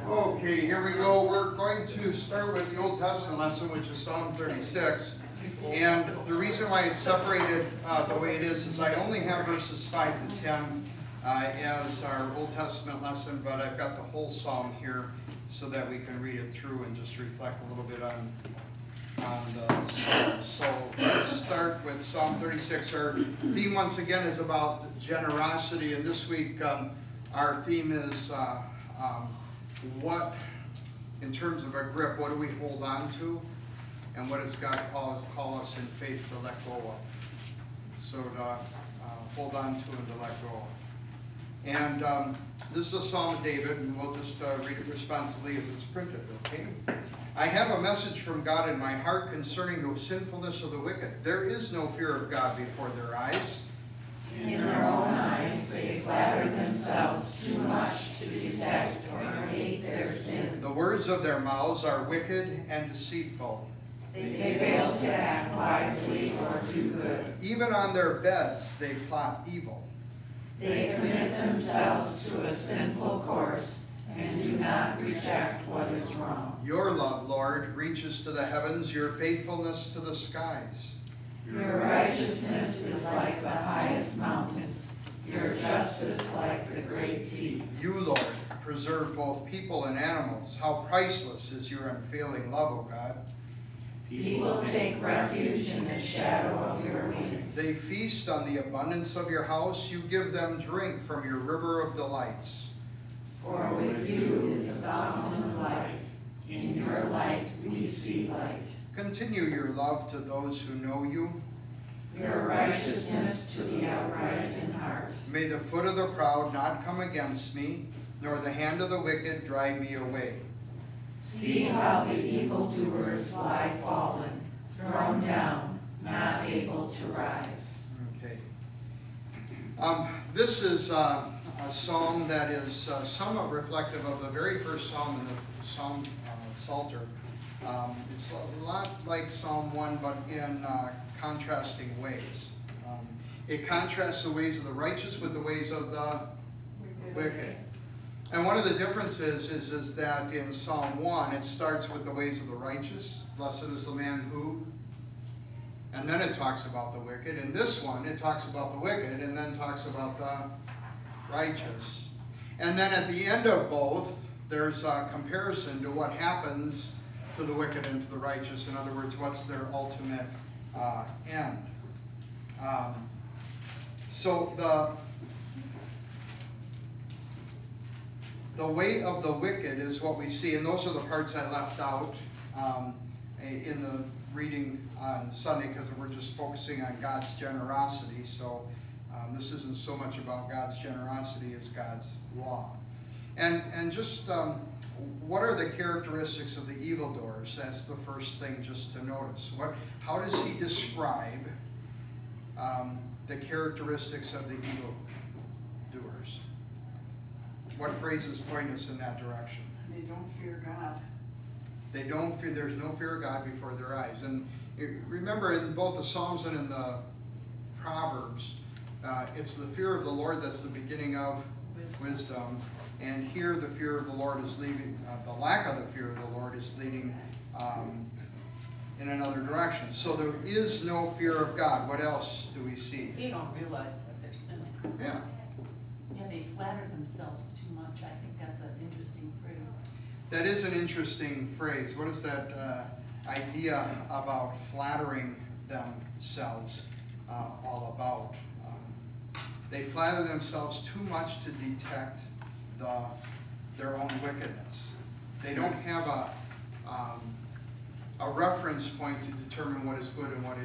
Okay, here we go. We're going to start with the Old Testament lesson, which is Psalm 36. And the reason why it's separated the way it is I only have verses 5 to 10 as our Old Testament lesson, but I've got the whole psalm here so that we can read it through and just reflect a little bit on the psalm. So let's start with Psalm 36. Our theme once again is about generosity, and this week our theme is what, in terms of a grip, what do we hold on to, and what does God call us in faith to let go of? So to hold on to and to let go of. And this is a Psalm of David, and we'll just read it responsibly as it's printed, okay? I have a message from God in my heart concerning the sinfulness of the wicked. There is no fear of God before their eyes. In their own eyes they flatter themselves too much to detect or hate their sin. The words of their mouths are wicked and deceitful. They fail to act wisely or do good. Even on their beds they plot evil. They commit themselves to a sinful course and do not reject what is wrong. Your love, Lord, reaches to the heavens, your faithfulness to the skies. Your righteousness is like the highest mountains, your justice like the great deep. You, Lord, preserve both people and animals. How priceless is your unfailing love, O God. People take refuge in the shadow of your wings. They feast on the abundance of your house. You give them drink from your river of delights. For with you is the fountain of life. In your light we see light. Continue your love to those who know you. Your righteousness to the upright in heart. May the foot of the proud not come against me, nor the hand of the wicked drive me away. See how the evildoers lie fallen, thrown down, not able to rise. Okay. This is a psalm that is somewhat reflective of the very first psalm in the Psalm Psalter. It's a lot like Psalm 1, but in contrasting ways. It contrasts the ways of the righteous with the ways of the wicked. And one of the differences is that in Psalm 1, it starts with the ways of the righteous. Blessed is the man who. And then it talks about the wicked. In this one, it talks about the wicked and then talks about the righteous. And then at the end of both, there's a comparison to what happens to the wicked and to the righteous. In other words, what's their ultimate end. So the way of the wicked is what we see, and those are the parts I left out in the reading on Sunday because we're just focusing on God's generosity. So this isn't so much about God's generosity as God's law. And just what are the characteristics of the evildoers? That's the first thing just to notice. How does he describe the characteristics of the evildoers? What phrases point us in that direction? They don't fear God. They don't fear. There's no fear of God before their eyes. And remember, in both the Psalms and in the Proverbs, it's the fear of the Lord that's the beginning of wisdom. And here, the fear of the Lord is leading. The lack of the fear of the Lord is leading in another direction. So there is no fear of God. What else do we see? They don't realize that they're sinning. Yeah. Yeah, they flatter themselves too much. I think that's an interesting phrase. That is an interesting phrase. What is that idea about flattering themselves all about? They flatter themselves too much to detect their own wickedness. They don't have a reference point to determine what is good and what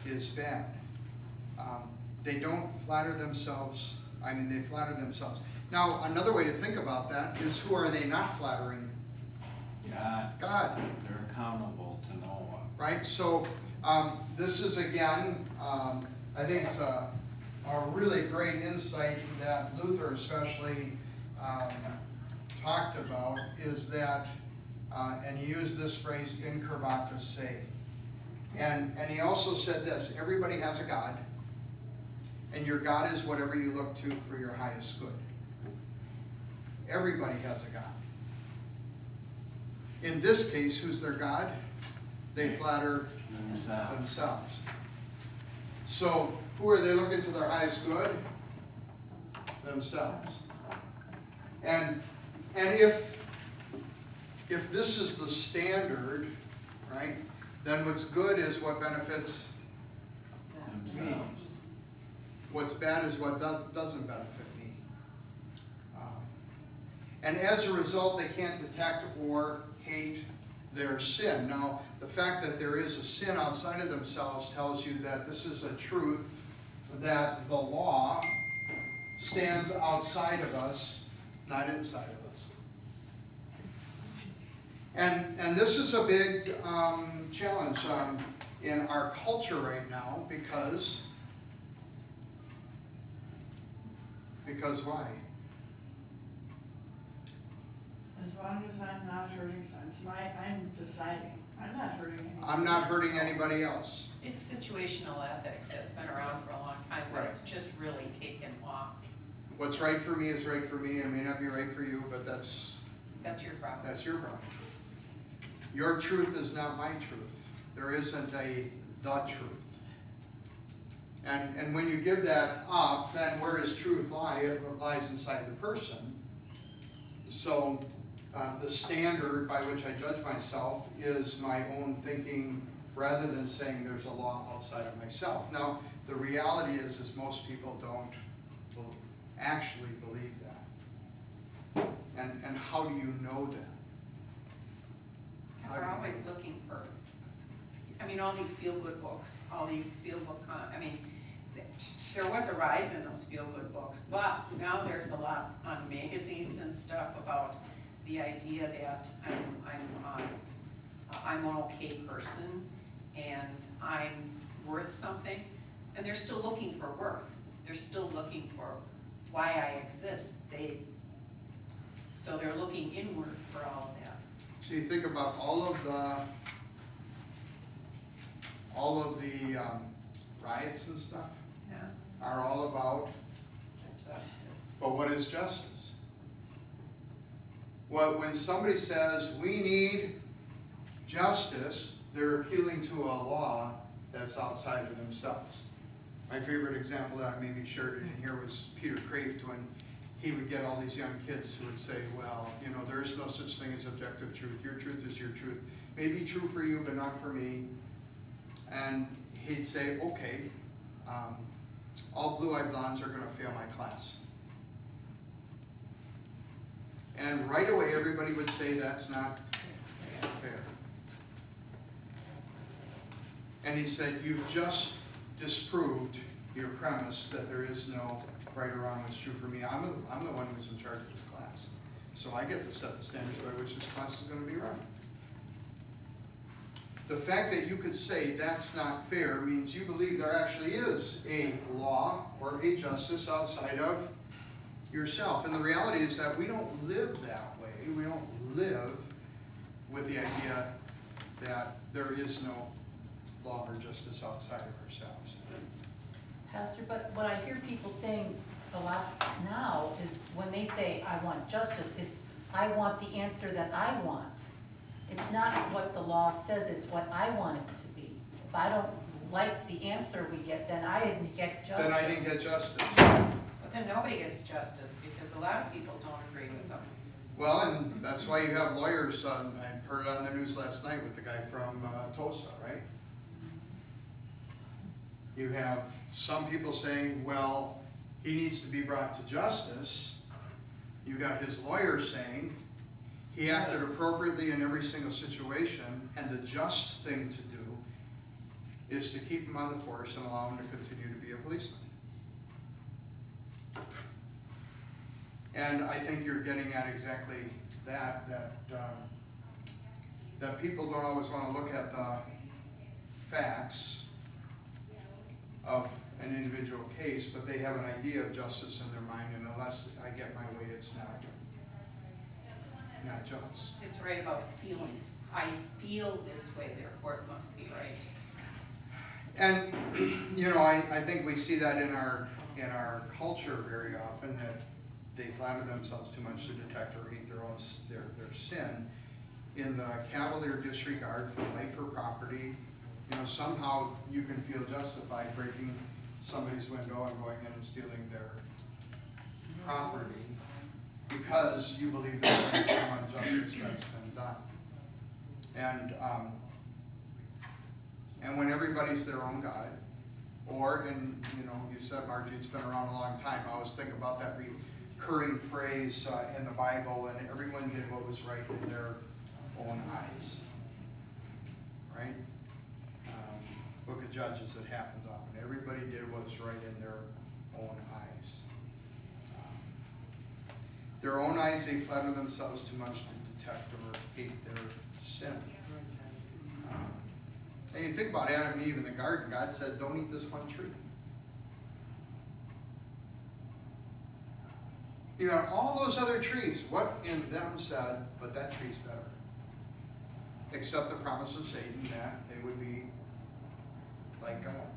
is bad. They don't flatter themselves. They flatter themselves. Now, another way to think about that is, who are they not flattering? God. They're accountable to no one. Right? So this is, again, I think it's a really great insight that Luther especially talked about, is that, and he used this phrase, incurvatus se. And he also said this, everybody has a God, and your God is whatever you look to for your highest good. Everybody has a God. In this case, who's their God? They flatter themselves. So, who are they looking to their highest good? Themselves. And if this is the standard, right, then what's good is what benefits me. What's bad is what doesn't benefit me. And as a result, they can't detect or hate their sin. Now, the fact that there is a sin outside of themselves tells you that this is a truth, that the law stands outside of us, not inside of us. And this is a big challenge in our culture right now because why? As long as I'm not hurting someone, I'm deciding, I'm not hurting anyone. I'm not hurting anybody else. It's situational ethics that's been around for a long time, but it's just really taken off. What's right for me is right for me. It may not be right for you, but that's your problem. That's your problem. Your truth is not my truth. There isn't the truth. And when you give that up, then where does truth lie? It lies inside the person. So the standard by which I judge myself is my own thinking rather than saying there's a law outside of myself. Now, the reality is most people don't actually believe that. And how do you know that? Because they're always looking for, all these feel-good books, all these feel-good, there was a rise in those feel-good books, but now there's a lot on magazines and stuff about the idea that I'm an okay person and I'm worth something, and they're still looking for worth. They're still looking for why I exist. So they're looking inward for all of that. So you think about all of the riots and stuff Yeah. are all about, Justice. but what is justice? Well, when somebody says we need justice, they're appealing to a law that's outside of themselves. My favorite example that I maybe shared in here was Peter Kraft, when he would get all these young kids who would say, well, there is no such thing as objective truth. Your truth is your truth. May be true for you, but not for me. And he'd say, okay, all blue-eyed blondes are going to fail my class. And right away, everybody would say that's not fair. And he said, you've just disproved your premise that there is no right or wrong that's true for me. I'm the one who's in charge of this class. So I get to set the standards by which this class is going to be run. The fact that you could say that's not fair means you believe there actually is a law or a justice outside of yourself. And the reality is that we don't live that way. We don't live with the idea that there is no law or justice outside of ourselves. Pastor, but what I hear people saying a lot now is when they say, I want justice, it's, I want the answer that I want. It's not what the law says, it's what I want it to be. If I don't like the answer we get, then I didn't get justice. Then I didn't get justice. But then nobody gets justice because a lot of people don't agree with them. Well, and that's why you have lawyers, I heard on the news last night with the guy from Tulsa, right? You have some people saying, well, he needs to be brought to justice. You got his lawyer saying he acted appropriately in every single situation, and the just thing to do is to keep him on the force and allow him to continue to be a policeman. And I think you're getting at exactly that people don't always want to look at the facts of an individual case, but they have an idea of justice in their mind, and unless I get my way, it's not just. It's right about feelings. I feel this way, therefore it must be right. And, you know, I think we see that in our culture very often, that they flatter themselves too much to detect or hate their sin. In the cavalier disregard for life or property, you know, somehow you can feel justified breaking somebody's window and going in and stealing their property because you believe there's been some injustice that's been done. And when everybody's their own God, or in, you know, you said, Margie, it's been around a long time. I always think about that recurring phrase in the Bible, and everyone did what was right in their own eyes, right? Book of Judges, it happens often. Everybody did what was right in their own eyes. Their own eyes, they flatter themselves too much to detect or hate their sin. And you think about Adam and Eve in the garden, God said, don't eat this one tree. You got all those other trees. What in them said, but that tree's better? Except the promise of Satan that they would be like God.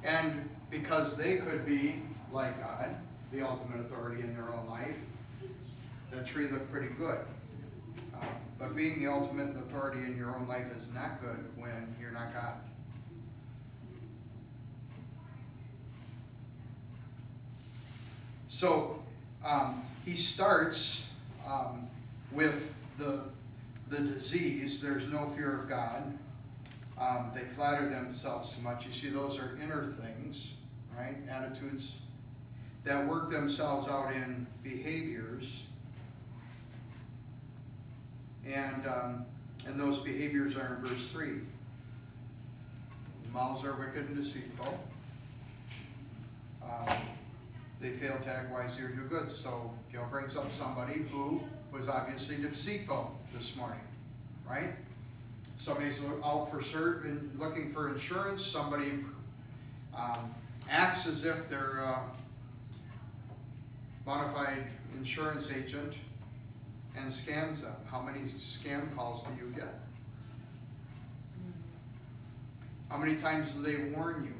And because they could be like God, the ultimate authority in their own life, the tree looked pretty good. But being the ultimate authority in your own life is not good when you're not God. So he starts with the disease. There's no fear of God. They flatter themselves too much. You see, those are inner things, right? Attitudes that work themselves out in behaviors. And those behaviors are in verse 3. Mouths are wicked and deceitful. They fail to act wisely or do good. So Gail brings up somebody who was obviously deceitful this morning, right? Somebody's out for certain, looking for insurance. Somebody acts as if they're a bona fide insurance agent and scams them. How many scam calls do you get? How many times do they warn you,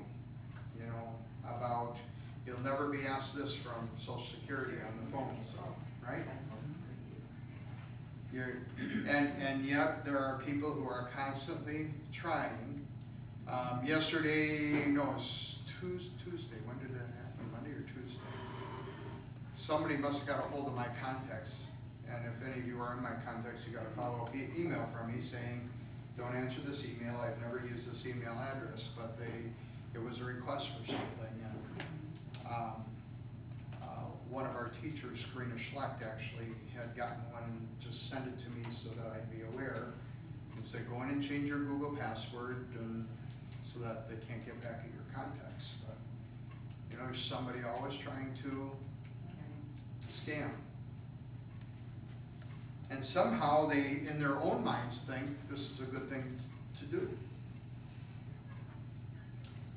about you'll never be asked this from Social Security on the phone, so, right? And yet there are people who are constantly trying. Yesterday, no, it was Tuesday. When did that happen? Monday or Tuesday? Somebody must have got a hold of my contacts. And if any of you are in my contacts, you got a follow-up email from me saying, don't answer this email. I've never used this email address, but it was a request for something. And one of our teachers, Karina Schlecht, actually had gotten one and just sent it to me so that I'd be aware. And say, go in and change your Google password and so that they can't get back at your contacts. But, there's somebody always trying to scam. And somehow they, in their own minds, think this is a good thing to do.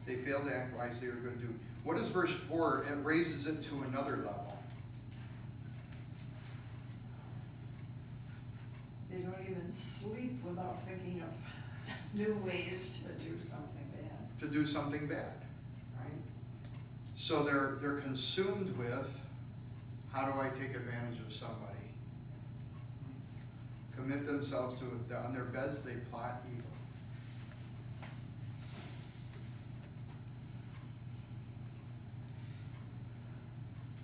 They fail to act wisely or good do. What is verse 4? It raises it to another level. They don't even sleep without thinking of new ways to do something bad. To do something bad, right? So they're consumed with, how do I take advantage of somebody? Commit themselves to it. On their beds they plot evil.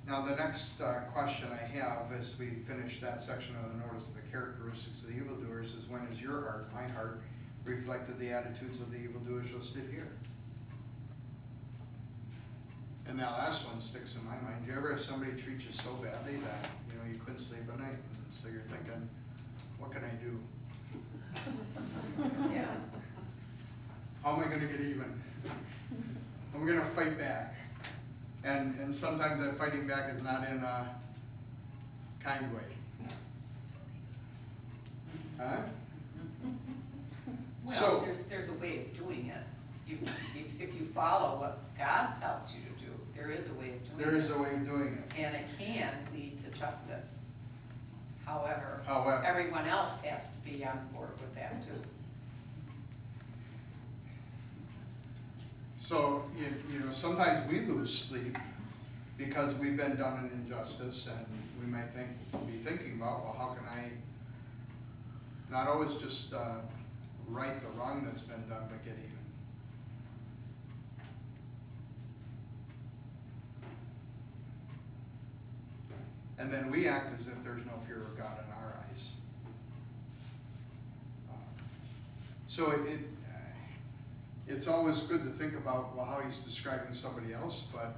Now the next question I have as we finish that section of the notice of the characteristics of the evildoers is, when is your heart, my heart, reflected the attitudes of the evildoers listed here? And that last one sticks in my mind. Do you ever have somebody treat you so badly that you couldn't sleep at night, and so you're thinking, what can I do? Yeah. How am I going to get even? I'm going to fight back. And sometimes that fighting back is not in a kind way. Huh? Well, So, there's a way of doing it. If you follow what God tells you to do, there is a way of doing it. there is a way of doing it. And it can lead to justice. However, However. everyone else has to be on board with that too. So, you know, sometimes we lose sleep because we've been done an injustice, and we might be thinking about, well, how can I not always just right the wrong that's been done, but get even. And then we act as if there's no fear of God in our eyes. So it's always good to think about, well, how he's describing somebody else, but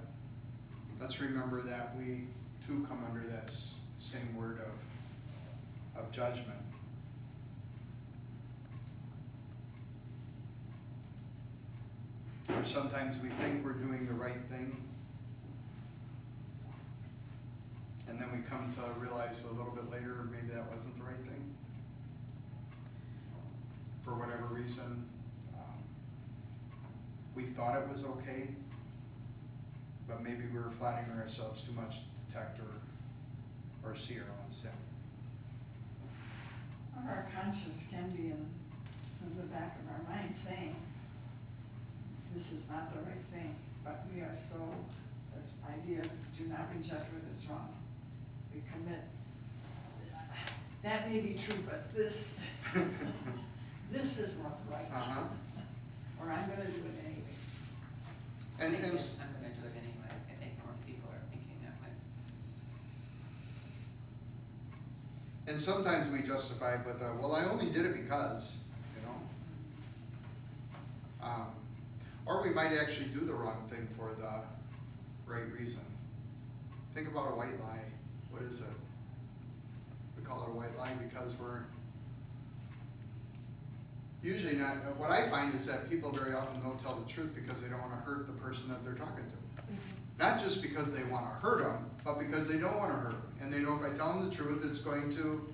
let's remember that we too come under that same word of judgment. Or sometimes we think we're doing the right thing, and then we come to realize a little bit later maybe that wasn't the right thing. For whatever reason, we thought it was okay, but maybe we were flattering ourselves too much to detect or see our own sin. Or our conscience can be in the back of our mind saying, this is not the right thing, but we are so, this idea, do not reject what is wrong. We commit, that may be true, but this, this is not right. Or I'm gonna do it anyway. I think And yes, I'm gonna do it anyway. I think more people are thinking that way. And sometimes we justify it with, well, I only did it because, you know. Or we might actually do the wrong thing for the right reason. Think about a white lie. What is it? We call it a white lie because we're usually not, what I find is that people very often don't tell the truth because they don't want to hurt the person that they're talking to. Not just because they want to hurt them, but because they don't want to hurt them. And they know if I tell them the truth, it's going to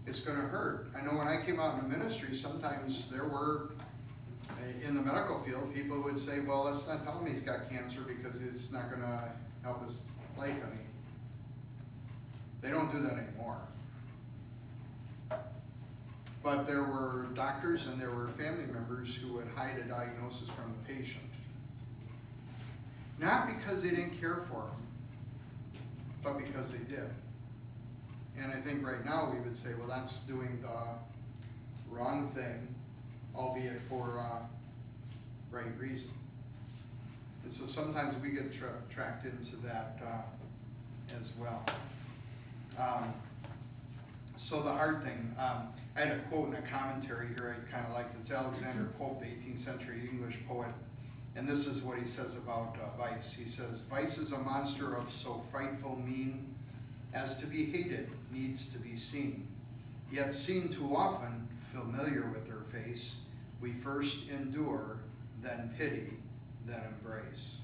hurt. I know when I came out in the ministry, sometimes there were, in the medical field, people would say, well, let's not tell him he's got cancer because it's not going to help his life any. They don't do that anymore. But there were doctors and there were family members who would hide a diagnosis from the patient. Not because they didn't care for him, but because they did. And I think right now we would say, well, that's doing the wrong thing, albeit for right reason. And so sometimes we get tracked into that as well. So the hard thing, I had a quote in a commentary here I kind of liked. It's Alexander Pope, the 18th century English poet. And this is what he says about vice. He says, vice is a monster of so frightful mien, as to be hated needs to be seen. Yet seen too often, familiar with her face, we first endure, then pity, then embrace.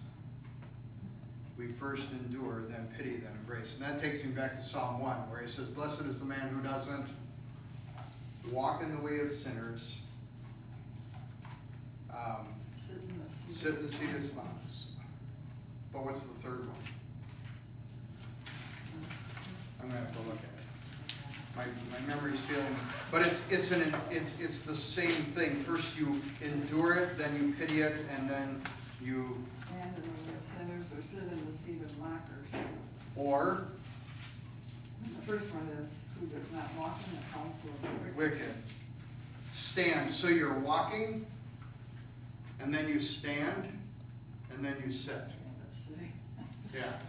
We first endure, then pity, then embrace. And that takes me back to Psalm 1, where he says, blessed is the man who doesn't walk in the way of sinners, sit in the seat of scoffers. But what's the third one? I'm gonna have to look at it. My memory's failing me. But it's the same thing. First you endure it, then you pity it, and then you Stand in the way of sinners or sit in the seat of mockers. or The first one is, who does not walk in the counsel of the wicked. wicked. Stand. So you're walking, and then you stand, and then you sit. End up sitting. Yeah.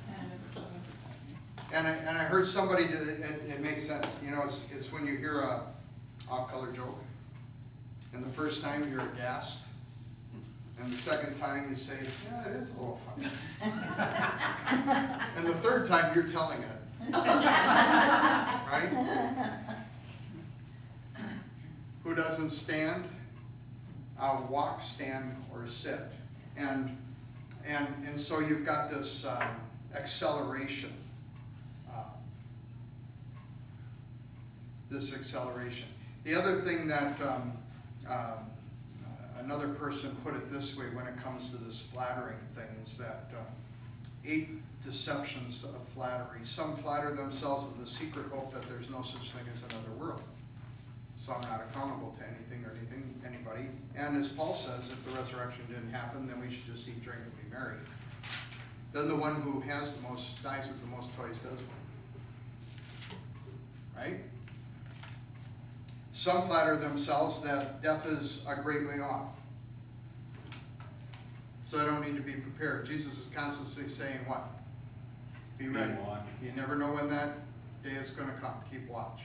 And And I heard somebody do it makes sense. You know, it's when you hear a off-color joke, and the first time you're aghast, and the second time you say, yeah, it is a little funny. And the third time you're telling it. Right? Who doesn't stand? Walk, stand, or sit. And so you've got this acceleration. The other thing that another person put it this way when it comes to this flattering thing is that 8 deceptions of flattery. Some flatter themselves with the secret hope that there's no such thing as another world. So I'm not accountable to anything or anybody. And as Paul says, if the resurrection didn't happen, then we should just eat, drink, and be merry. Then the one who has the most, dies with the most toys does win. Right? Some flatter themselves that death is a great way off. So I don't need to be prepared. Jesus is constantly saying what? Be ready. watch. You never know when that day is going to come. Keep watch.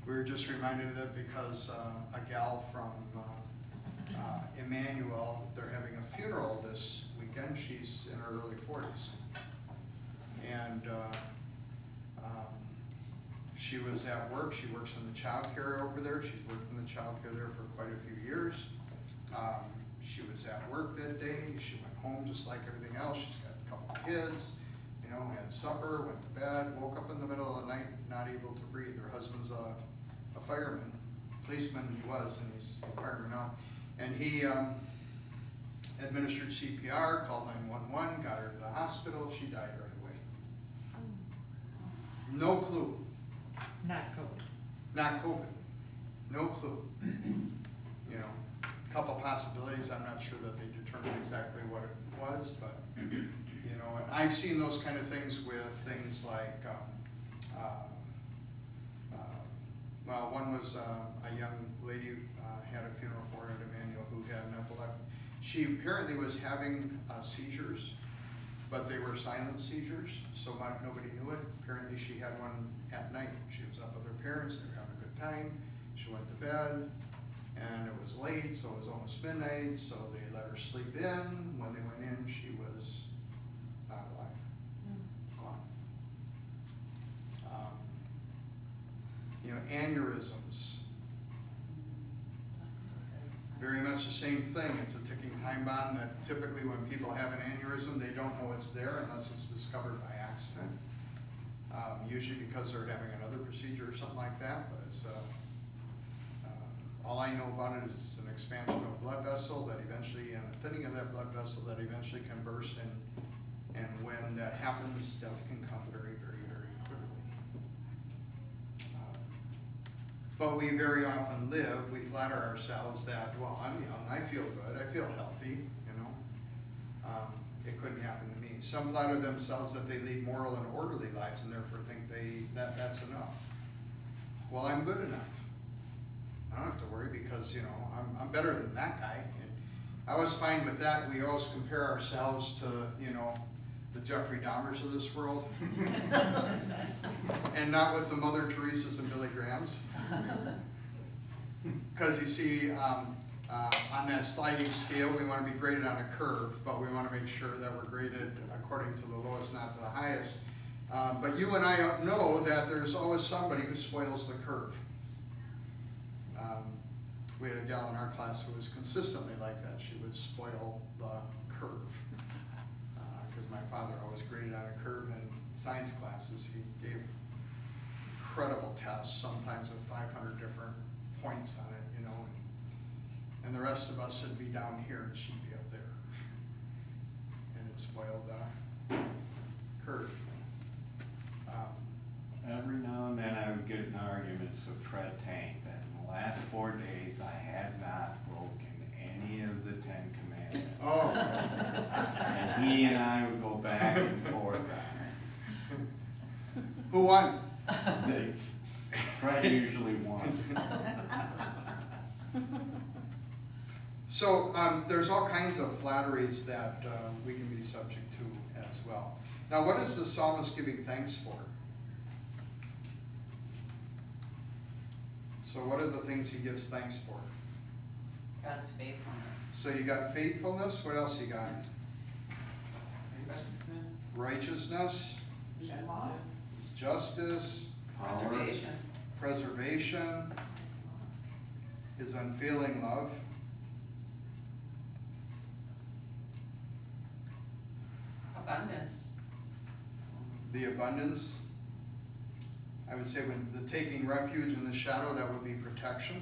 We were just reminded of that because a gal from Emmanuel, they're having a funeral this weekend. She's in her early 40s. And she was at work. She works in the child care over there. She's worked in the child care there for quite a few years. She was at work that day. She went home just like everything else. She's got a couple of kids, you know, had supper, went to bed, woke up in the middle of the night, not able to breathe. Her husband's a fireman, policeman he was, and he's a fireman now. And he administered CPR, called 911, got her to the hospital. She died right away. No clue. Not COVID. Not COVID. No clue. You know, a couple possibilities. I'm not sure that they determined exactly what it was, but, you know, and I've seen those kind of things with things like, well, one was a young lady had a funeral for her at Emmanuel who had an epilepsy. She apparently was having seizures, but they were silent seizures, so nobody knew it. Apparently she had one at night. She was up with her parents, they were having a good time. She went to bed, and it was late, so it was almost midnight, so they let her sleep in. When they went in, she was not alive, gone. You know, aneurysms, very much the same thing. It's a ticking time bomb that typically when people have an aneurysm, they don't know it's there unless it's discovered by accident. Usually because they're having another procedure or something like that, but it's all I know about it is it's an expansion of a blood vessel that eventually, and a thinning of that blood vessel that eventually can burst, and when that happens, death can come very, very, very quickly. But we very often live, we flatter ourselves that, well, I'm young, I feel good, I feel healthy, you know. It couldn't happen to me. Some flatter themselves that they lead moral and orderly lives and therefore think that's enough. Well, I'm good enough. I don't have to worry because, you know, I'm better than that guy. And I was fine with that. We always compare ourselves to, you know, the Jeffrey Dahmers of this world. And not with the Mother Teresa's and Billy Grahams. Because you see, on that sliding scale, we want to be graded on a curve, but we want to make sure that we're graded according to the lowest, not to the highest. But you and I know that there's always somebody who spoils the curve. We had a gal in our class who was consistently like that. She would spoil the curve. Because my father always graded on a curve in science classes. He gave incredible tests, sometimes with 500 different points on it, you know. And the rest of us would be down here and she'd be up there. And it spoiled the curve. Every now and then I would get in arguments with Fred Tank that in the last 4 days I had not broken any of the 10 Commandments. Oh. And he and I would go back and forth on it. Who won? Fred usually won. So there's all kinds of flatteries that we can be subject to as well. Now, what is the psalmist giving thanks for? So what are the things he gives thanks for? God's faithfulness. So you got faithfulness. What else you got? Righteousness. Is it law? Justice. Preservation. Preservation. His unfailing love. Abundance. The abundance. I would say when the taking refuge in the shadow, that would be protection.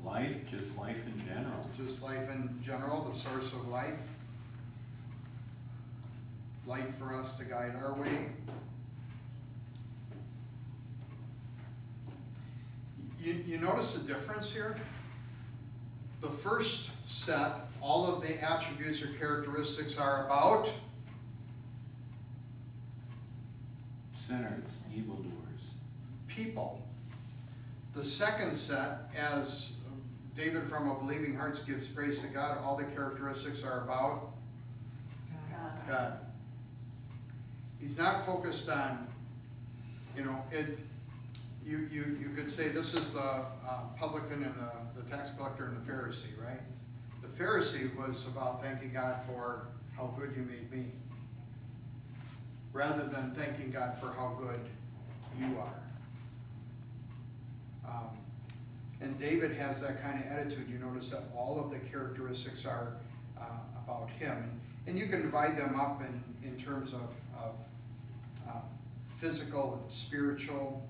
Life, just life in general. Just life in general, the source of life. Light for us to guide our way. You notice the difference here? The first set, all of the attributes or characteristics are about Sinners, evildoers. people. The second set, as David from A Believing Hearts gives praise to God, all the characteristics are about God. God. He's not focused on, you could say this is the publican and the tax collector and the Pharisee, right? The Pharisee was about thanking God for how good you made me, rather than thanking God for how good you are. And David has that kind of attitude. You notice that all of the characteristics are about him. And you can divide them up in terms of physical and spiritual.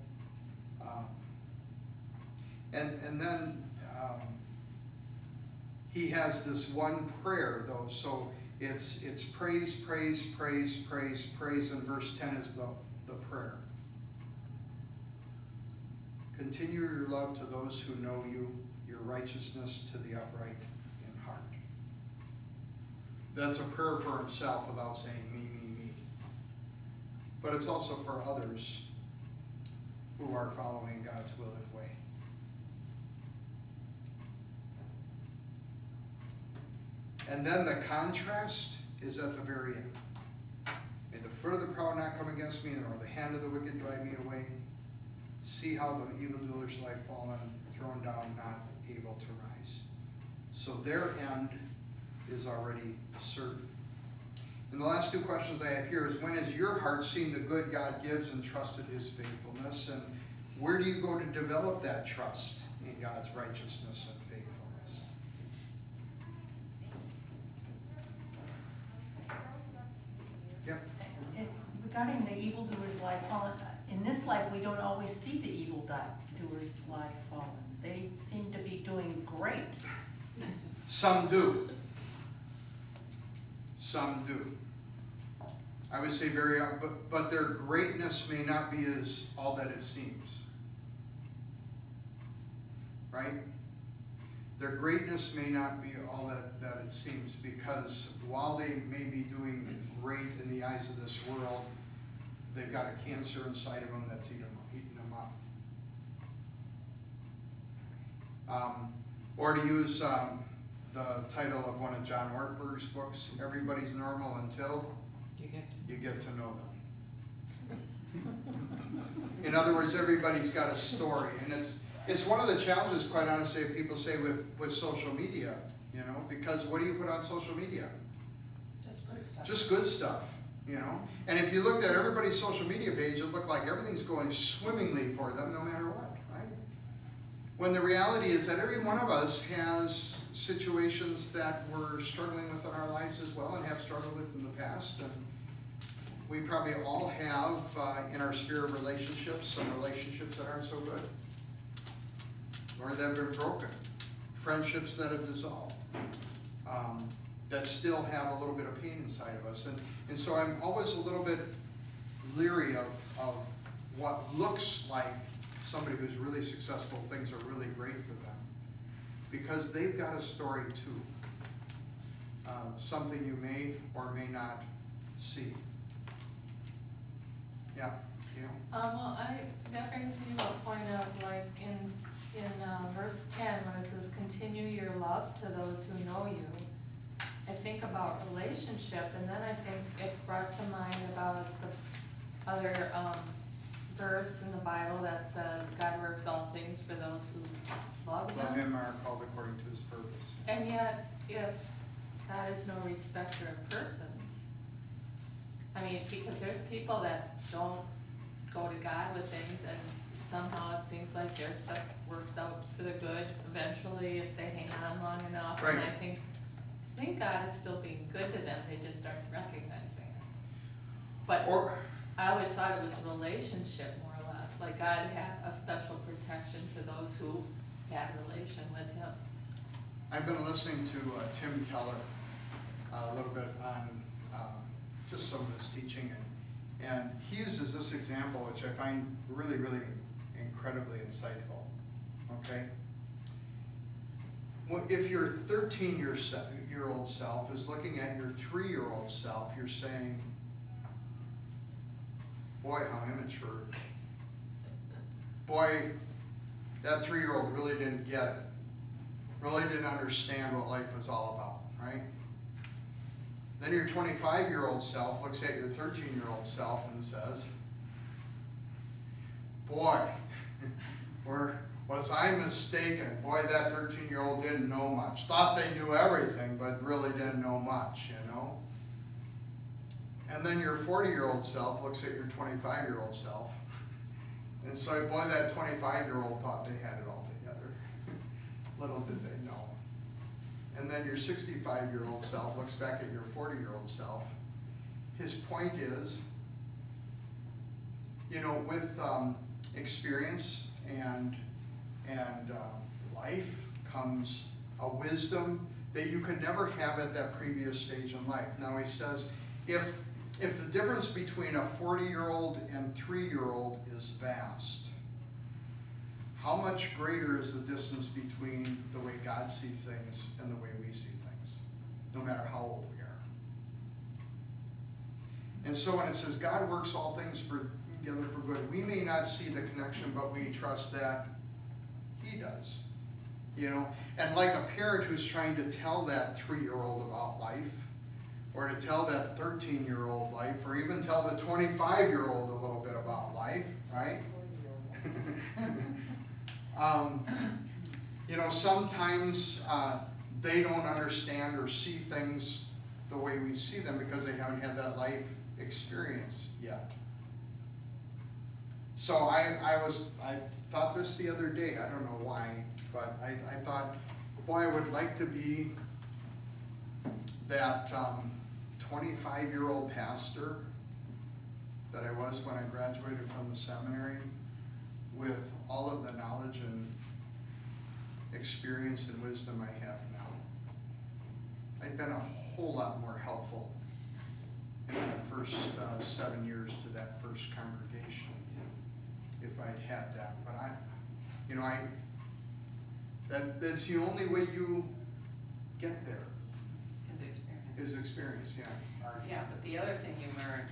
And then he has this one prayer, though. So it's praise, praise, praise, praise, praise, and verse 10 is the prayer. Continue your love to those who know you, your righteousness to the upright in heart. That's a prayer for himself without saying me, me, me. But it's also for others who are following God's will and way. And then the contrast is at the very end. May the foot of the proud not come against me, nor the hand of the wicked drive me away. See how the evildoers lie fallen, thrown down, not able to rise. So their end is already certain. And the last two questions I have here is, when has your heart seen the good God gives and trusted his faithfulness? And where do you go to develop that trust in God's righteousness and faithfulness? Yep. Regarding the evildoers lie fallen, in this life, we don't always see the evildoers lie fallen. They seem to be doing great. Some do. Some do. I would say but their greatness may not be as all that it seems. Right? Their greatness may not be all that it seems, because while they may be doing great in the eyes of this world, they've got a cancer inside of them that's eating them up. Or to use the title of one of John Ortberg's books, Everybody's Normal Until You Get to Know Them. In other words, everybody's got a story. And it's one of the challenges, quite honestly, people say with social media, because what do you put on social media? Just good stuff. Just good stuff. And if you looked at everybody's social media page, it looked like everything's going swimmingly for them no matter what, right? When the reality is that every one of us has situations that we're struggling with in our lives as well, and have struggled with in the past. And we probably all have, in our sphere of relationships, some relationships that aren't so good, or that have been broken, friendships that have dissolved. That still have a little bit of pain inside of us. And so I'm always a little bit leery of what looks like somebody who's really successful, things are really great for them. Because they've got a story too. Something you may or may not see. Yeah. Well, that brings me to a point of, like, in verse 10, when it says, continue your love to those who know you. I think about relationship, and then I think it brought to mind about the other verse in the Bible that says, God works all things for those who love him. Love him are called according to his purpose. And yet, if God is no respecter of persons, I mean, because there's people that don't go to God with things, and somehow it seems like their stuff works out for the good eventually if they hang on long enough. Right. And I think God is still being good to them, they just aren't recognizing it. But I always thought it was relationship, more or less, like God had a special protection for those who had a relation with him. I've been listening to Tim Keller a little bit on just some of his teaching, and he uses this example, which I find really, really incredibly insightful. okay? If your 13-year-old self is looking at your 3-year-old self, you're saying, boy, how immature. Boy, that 3-year-old really didn't get it. Really didn't understand what life was all about, right? Then your 25-year-old self looks at your 13-year-old self and says, boy, or was I mistaken? Boy, that 13-year-old didn't know much. Thought they knew everything, but really didn't know much, you know? And then your 40-year-old self looks at your 25-year-old self and say, boy, that 25-year-old thought they had it all together. Little did they know. And then your 65-year-old self looks back at your 40-year-old self. His point is, you know, with experience and life comes a wisdom that you could never have at that previous stage in life. Now he says, if the difference between a 40-year-old and 3-year-old is vast, how much greater is the distance between the way God sees things and the way we see things, no matter how old we are? And so when it says God works all things together for good, we may not see the connection, but we trust that He does. You know, and like a parent who's trying to tell that 3-year-old about life, or to tell that 13-year-old life, or even tell the 25-year-old a little bit about life, right? You know, sometimes they don't understand or see things the way we see them because they haven't had that life experience yet. So I thought this the other day, I don't know why, but I thought, boy, I would like to be that 25-year-old pastor that I was when I graduated from the seminary, with all of the knowledge and experience and wisdom I have now. I'd been a whole lot more helpful in the first 7 years to that first congregation if I'd had that. But that's the only way you get there. Is experience, yeah. Yeah, but the other thing you learn,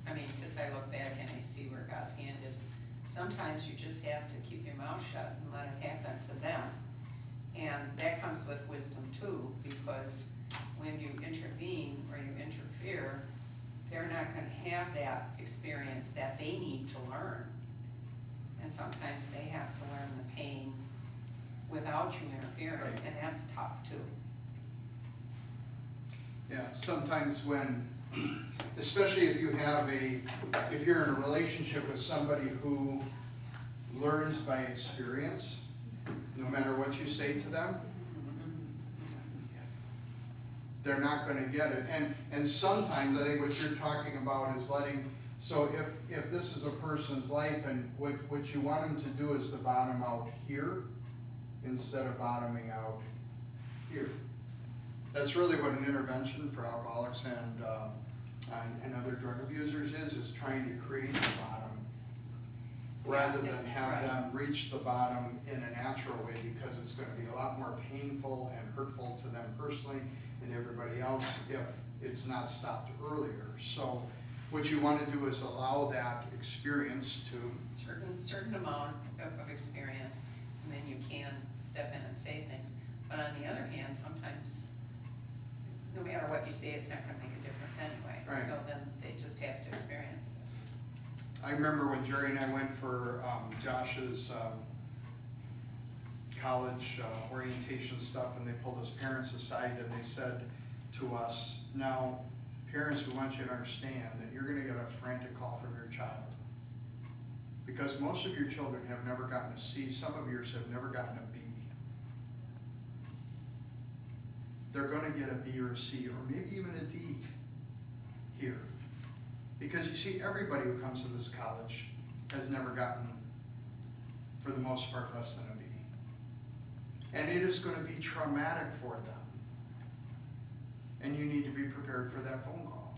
I mean, as I look back and I see where God's hand is, sometimes you just have to keep your mouth shut and let it happen to them. And that comes with wisdom too, because when you intervene or you interfere, they're not going to have that experience that they need to learn. And sometimes they have to learn the pain without you interfering, Right. and that's tough too. Yeah, sometimes when, especially if you're in a relationship with somebody who learns by experience, no matter what you say to them, they're not going to get it. And sometimes I think what you're talking about is so if this is a person's life and what you want them to do is to bottom out here instead of bottoming out here. That's really what an intervention for alcoholics and other drug abusers is trying to create the bottom, rather than have them reach the bottom in a natural way, because it's going to be a lot more painful and hurtful to them personally and everybody else if it's not stopped earlier. So what you want to do is allow that experience to certain amount of experience, and then you can step in and say things. But on the other hand, sometimes no matter what you say, it's not going to make a difference anyway. Right. So then they just have to experience it. I remember when Jerry and I went for Josh's college orientation stuff, and they pulled his parents aside and they said to us, now, parents, we want you to understand that you're going to get a frantic call from your child. Because most of your children have never gotten a C, some of yours have never gotten a B. They're going to get a B or a C, or maybe even a D here. Because you see, everybody who comes to this college has never gotten, for the most part, less than a B. And it is going to be traumatic for them. And you need to be prepared for that phone call.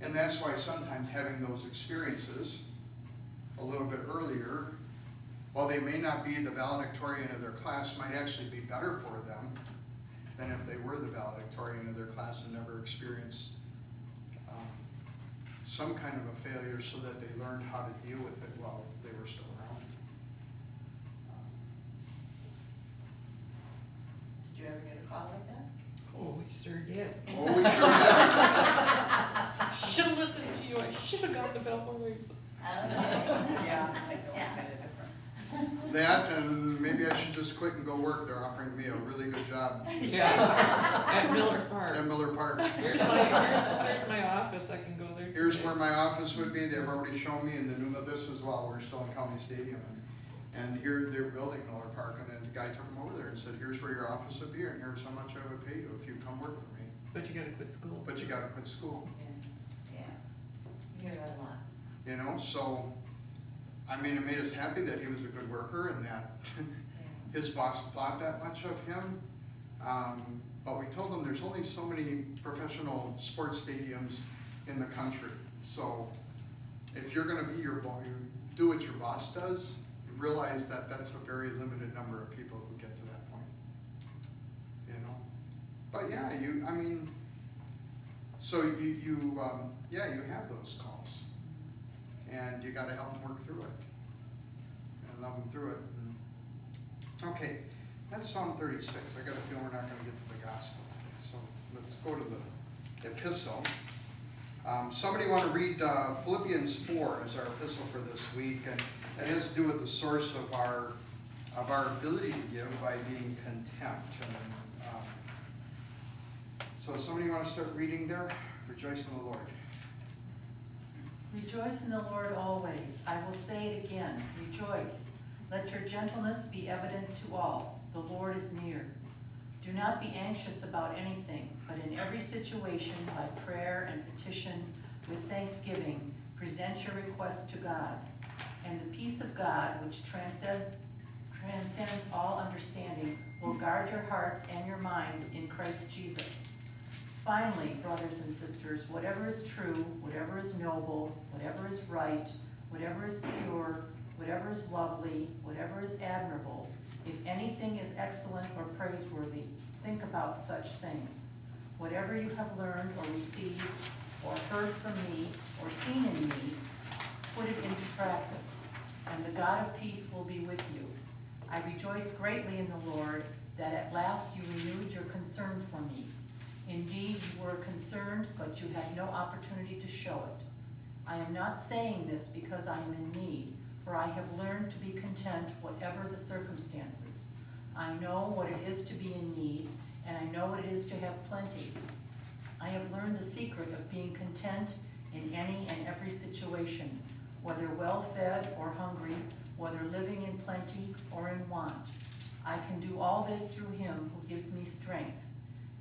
And that's why sometimes having those experiences a little bit earlier while they may not be the valedictorian of their class, might actually be better for them than if they were the valedictorian of their class and never experienced some kind of a failure, so that they learned how to deal with it while they were still around. Did you ever get a call like that? Oh, we sure did. Oh, we sure did. Should've listened to you, I should've got the bell boys. Yeah, I know what kind of difference. That, and maybe I should just quit and go work. They're offering me a really good job Yeah, at Miller Park. at Miller Park. Here's my office, I can go there. Here's today. where my office would be. They've already shown me, and the new, this was while we're still in County Stadium. And here they're building Miller Park, and then the guy took him over there and said, here's where your office would be, and here's how much I would pay you if you come work for me. But you gotta quit school. But you gotta quit school, Yeah, you hear that a lot. you know, so, I mean, it made us happy that he was a good worker and that his boss thought that much of him. But we told him there's only so many professional sports stadiums in the country. So if you're gonna be your boss, you do what your boss does, you realize that that's a very limited number of people who get to that point, you know? But yeah, I mean, so you have those calls. And you gotta help them work through it. And love them through it. Okay, that's Psalm 36. I got a feeling we're not gonna get to the gospel. So let's go to the epistle. Somebody wanna read Philippians 4 as our epistle for this week, and that has to do with the source of our ability to give by being content. And, so somebody wanna start reading there? Rejoice in the Lord. Rejoice in the Lord always. I will say it again, rejoice. Let your gentleness be evident to all. The Lord is near. Do not be anxious about anything, but in every situation, by prayer and petition, with thanksgiving, present your requests to God. And the peace of God, which transcends all understanding, will guard your hearts and your minds in Christ Jesus. Finally, brothers and sisters, whatever is true, whatever is noble, whatever is right, whatever is pure, whatever is lovely, whatever is admirable, if anything is excellent or praiseworthy, think about such things. Whatever you have learned or received or heard from me or seen in me, put it into practice, and the God of peace will be with you. I rejoice greatly in the Lord that at last you renewed your concern for me. Indeed, you were concerned, but you had no opportunity to show it. I am not saying this because I am in need, for I have learned to be content whatever the circumstances. I know what it is to be in need, and I know what it is to have plenty. I have learned the secret of being content in any and every situation, whether well-fed or hungry, whether living in plenty or in want. I can do all this through him who gives me strength.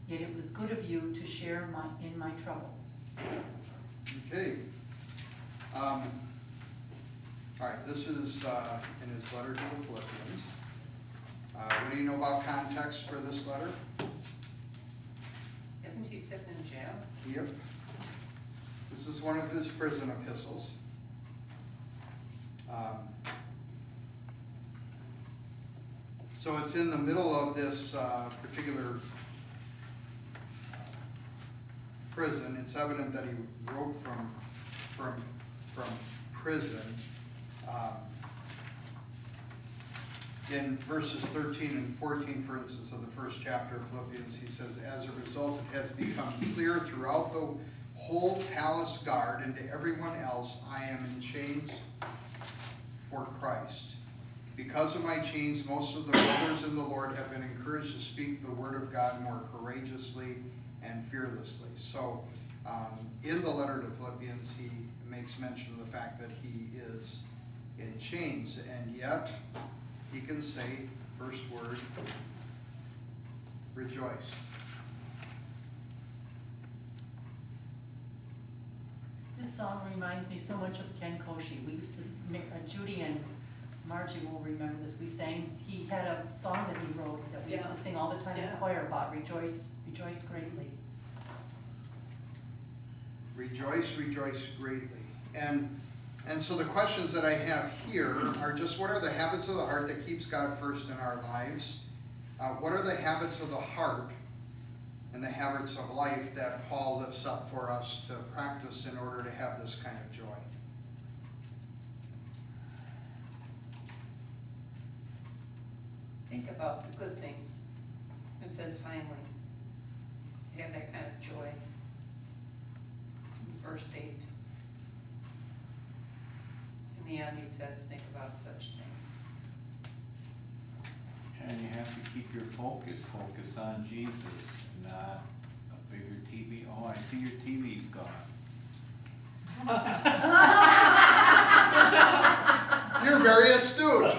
Yet it was good of you to share in my troubles. Okay. All right, this is in his letter to the Philippians. What do you know about context for this letter? Isn't he sitting in jail? Yep. This is one of his prison epistles. So it's in the middle of this particular prison. It's evident that he wrote from prison. In verses 13 and 14, for instance, of the first chapter of Philippians, he says, as a result, it has become clear throughout the whole palace guard and to everyone else, I am in chains for Christ. Because of my chains, most of the brothers in the Lord have been encouraged to speak the word of God more courageously and fearlessly. So in the letter to Philippians, he makes mention of the fact that he is in chains, and yet he can say, first word, rejoice. This song reminds me so much of Ken Koshi. We used to, Judy and Margie will remember this. We sang, he had a song that he wrote that we used to sing all the time in Yeah. choir about rejoice, rejoice greatly. Rejoice, rejoice greatly. And And so the questions that I have here are just, what are the habits of the heart that keeps God first in our lives? What are the habits of the heart and the habits of life that Paul lifts up for us to practice in order to have this kind of joy? Think about the good things. It says finally, have that kind of joy. Verse 8. In the end, he says, think about such things. And you have to keep your focus on Jesus, not a bigger TV. Oh, I see your TV's gone. You're very astute.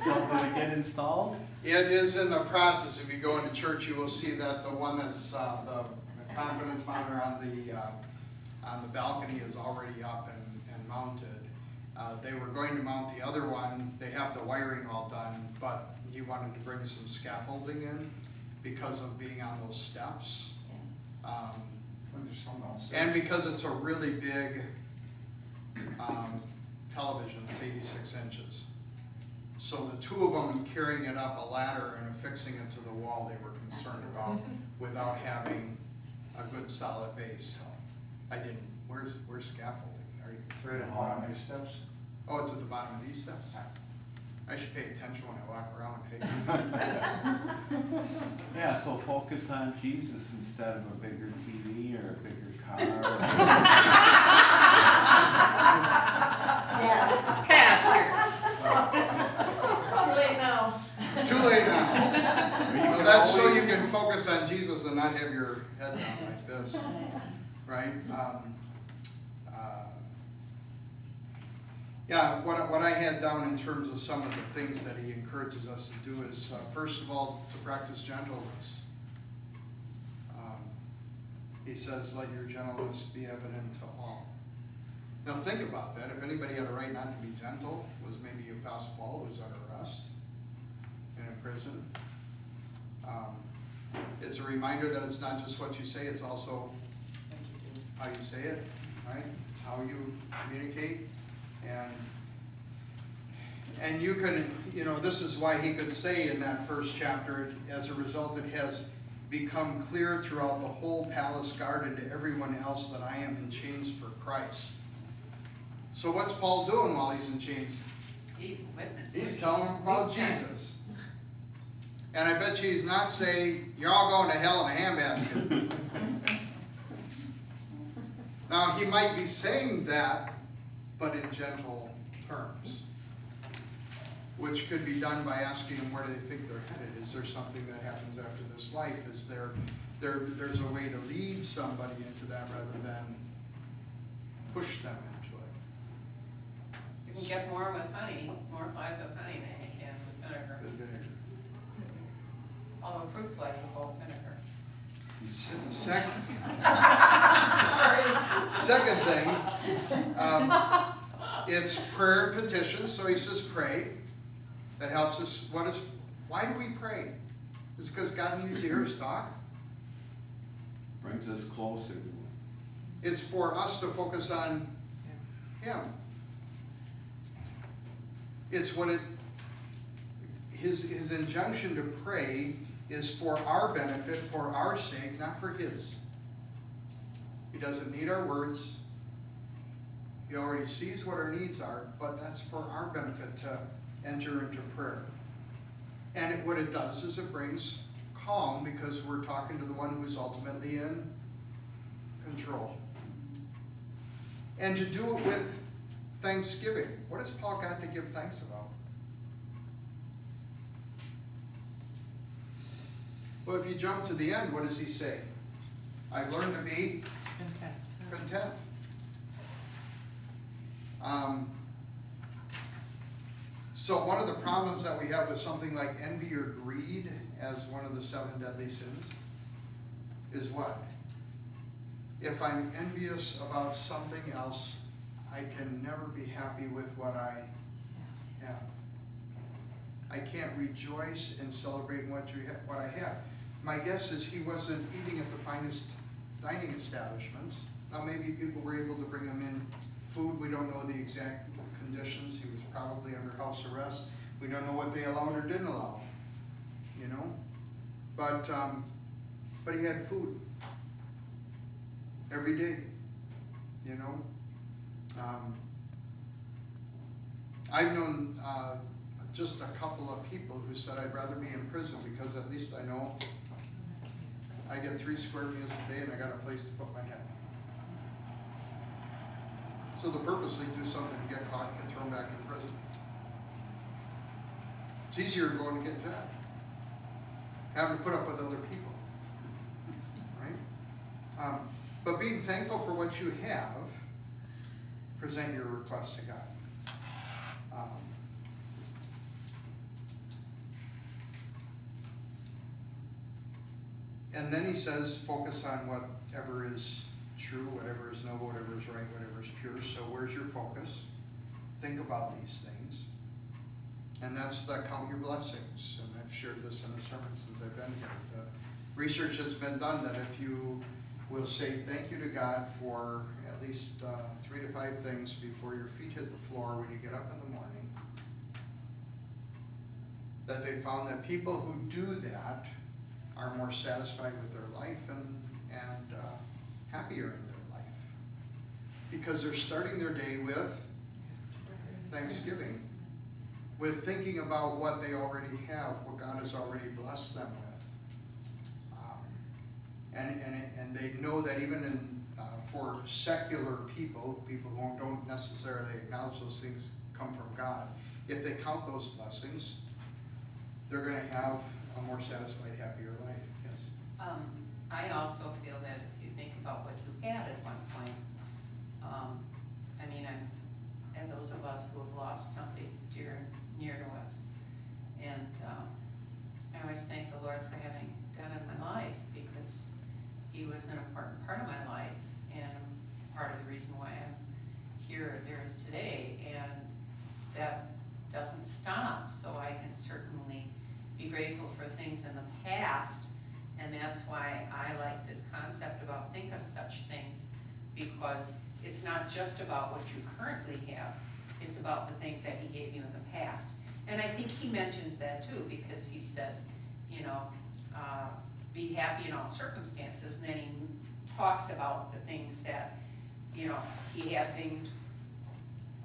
So did it get installed? It is in the process. If you go into church, you will see that the one that's the confidence monitor on the balcony is already up and mounted. They were going to mount the other one. They have the wiring all done, but he wanted to bring some scaffolding in because of being on those steps. And because it's a really big television, it's 86 inches. So the two of them carrying it up a ladder and affixing it to the wall, they were concerned about without having a good solid base. So I didn't. Where's scaffolding? Are you? Right at the bottom of these steps. Oh, it's at the bottom of these steps? I should pay attention when I walk around. Yeah, so focus on Jesus instead of a bigger TV or a bigger car. Yes. Pastor. Too late now. Too late now. Well, that's so you can focus on Jesus and not have your head down like this, right? Yeah, what I had down in terms of some of the things that he encourages us to do is, first of all, to practice gentleness. He says, let your gentleness be evident to all. Now think about that. If anybody had a right not to be gentle, was maybe Apostle Paul, who was under arrest and in prison. It's a reminder that it's not just what you say, it's also how you say it, right? It's how you communicate. And you can, this is why he could say in that first chapter, as a result, it has become clear throughout the whole palace guard and to everyone else that I am in chains for Christ. So what's Paul doing while he's in chains? He's witnessing. He's telling them about Jesus. And I bet you he's not saying, you're all going to hell in a handbasket. Now, he might be saying that, but in gentle terms, which could be done by asking them where do they think they're headed. Is there something that happens after this life? Is there's a way to lead somebody into that rather than push them into it. You can get more with honey, more flies with honey than you can with vinegar. Good vinegar. Although fruit fly you call vinegar. Second thing, it's prayer and petition. So he says pray. That helps us. Why do we pray? Is it because God needs to hear us talk? Brings us closer to him. It's for us to focus on him. It's his injunction to pray is for our benefit, for our sake, not for his. He doesn't need our words. He already sees what our needs are, but that's for our benefit to enter into prayer. And what it does is it brings calm because we're talking to the one who is ultimately in control. And to do it with thanksgiving. What has Paul got to give thanks about? Well, if you jump to the end, what does he say? I've learned to be content. So one of the problems that we have with something like envy or greed as one of the 7 deadly sins is what? If I'm envious about something else, I can never be happy with what I have. I can't rejoice and celebrate what I have. My guess is he wasn't eating at the finest dining establishments. Now maybe people were able to bring him in food, we don't know the exact conditions. He was probably under house arrest. We don't know what they allowed or didn't allow, you know? But he had food every day, you know? I've known just a couple of people who said, I'd rather be in prison because at least I know I get 3 square meals a day and I got a place to put my head. So they'll purposely do something to get caught and get thrown back in prison. It's easier going to get a job, having to put up with other people, right? But being thankful for what you have, present your request to God. And then he says, focus on whatever is true, whatever is noble, whatever is right, whatever is pure. So where's your focus? Think about these things. And that's the count your blessings. And I've shared this in a sermon since I've been here. The research has been done that if you will say thank you to God for at least 3 to 5 things before your feet hit the floor when you get up in the morning, that they found that people who do that are more satisfied with their life and happier in their life. Because they're starting their day with Thanksgiving, with thinking about what they already have, what God has already blessed them with. And they know that even in, for secular people, people who don't necessarily acknowledge those things come from God, if they count those blessings, they're going to have a more satisfied, happier life. Yes? I also feel that if you think about what you had at one point, I mean, and those of us who have lost somebody dear and near to us, and I always thank the Lord for having done in my life, because he was an important part of my life, and part of the reason why I'm here or there is today, and that doesn't stop, so I can certainly be grateful for things in the past, and that's why I like this concept about think of such things, because it's not just about what you currently have, it's about the things that he gave you in the past. And I think he mentions that too, because he says, you know, be happy in all circumstances, and then he talks about the things that, you know, he had things,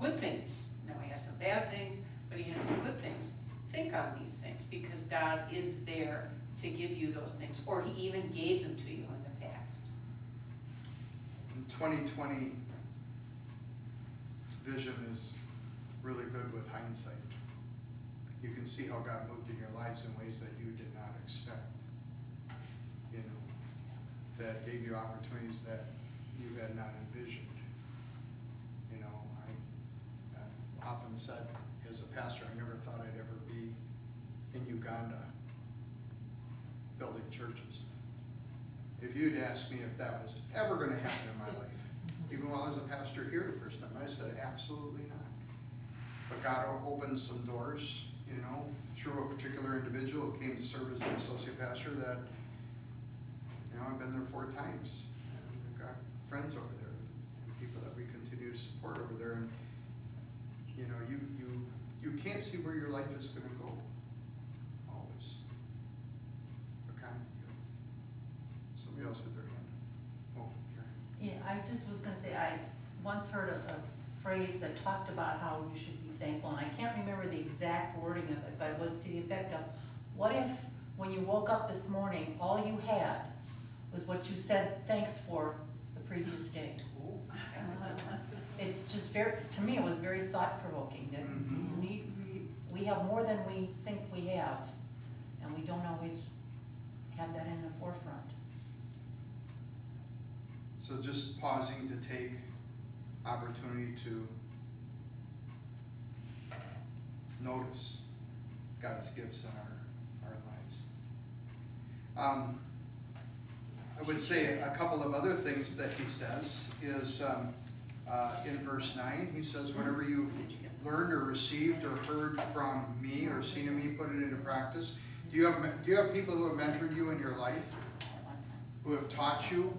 good things. Now he has some bad things, but he had some good things. Think on these things, because God is there to give you those things, or he even gave them to you in the past. In 2020, vision is really good with hindsight. You can see how God moved in your lives in ways that you did not expect. You know, that gave you opportunities that you had not envisioned. You know, I often said as a pastor, I never thought I'd ever be in Uganda building churches. If you'd asked me if that was ever going to happen in my life, even while I was a pastor here the first time, I said absolutely not. But God opened some doors, you know, through a particular individual who came to serve as an associate pastor that, you know, I've been there 4 times. And we've got friends over there, and people that we continue to support over there. And, you know, you can't see where your life is going to go, always. Okay? Somebody else had their hand. Oh, Karen. Yeah, I just was gonna say, I once heard a phrase that talked about how you should be thankful, and I can't remember the exact wording of it, but it was to the effect of, what if when you woke up this morning, all you had was what you said thanks for the previous day? It's just very, to me, it was very thought-provoking, that we have more than we think we have, and we don't always have that in the forefront. So just pausing to take opportunity to notice God's gifts in our lives. I would say a couple of other things that he says is in verse 9, he says, whenever you've learned or received or heard from me or seen in me, put it into practice. Do you have people who have mentored you in your life, who have taught you?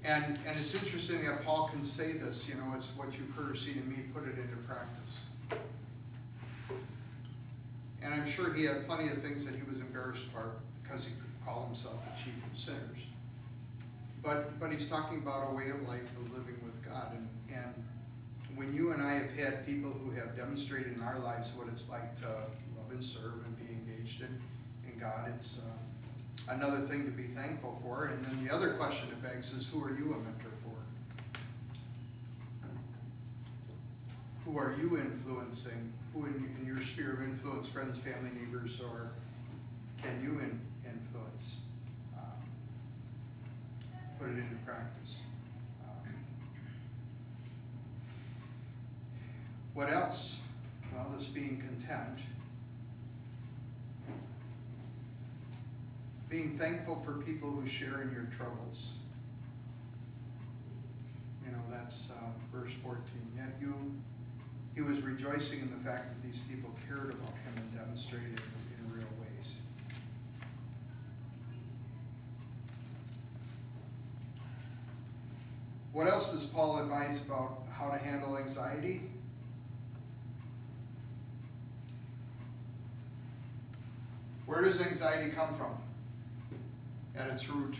And it's interesting that Paul can say this, you know, it's what you've heard or seen in me, put it into practice. And I'm sure he had plenty of things that he was embarrassed about because he could call himself the chief of sinners. But he's talking about a way of life of living with God. And when you and I have had people who have demonstrated in our lives what it's like to love and serve and be engaged in God, it's another thing to be thankful for. And then the other question it begs is, who are you a mentor for? Who are you influencing? Who in your sphere of influence, friends, family, neighbors, or can you influence? Put it into practice. What else? Well, this being content. Being thankful for people who share in your troubles. You know, that's verse 14. Yet he was rejoicing in the fact that these people cared about him and demonstrated it in real ways. What else does Paul advise about how to handle anxiety? Where does anxiety come from? At its root,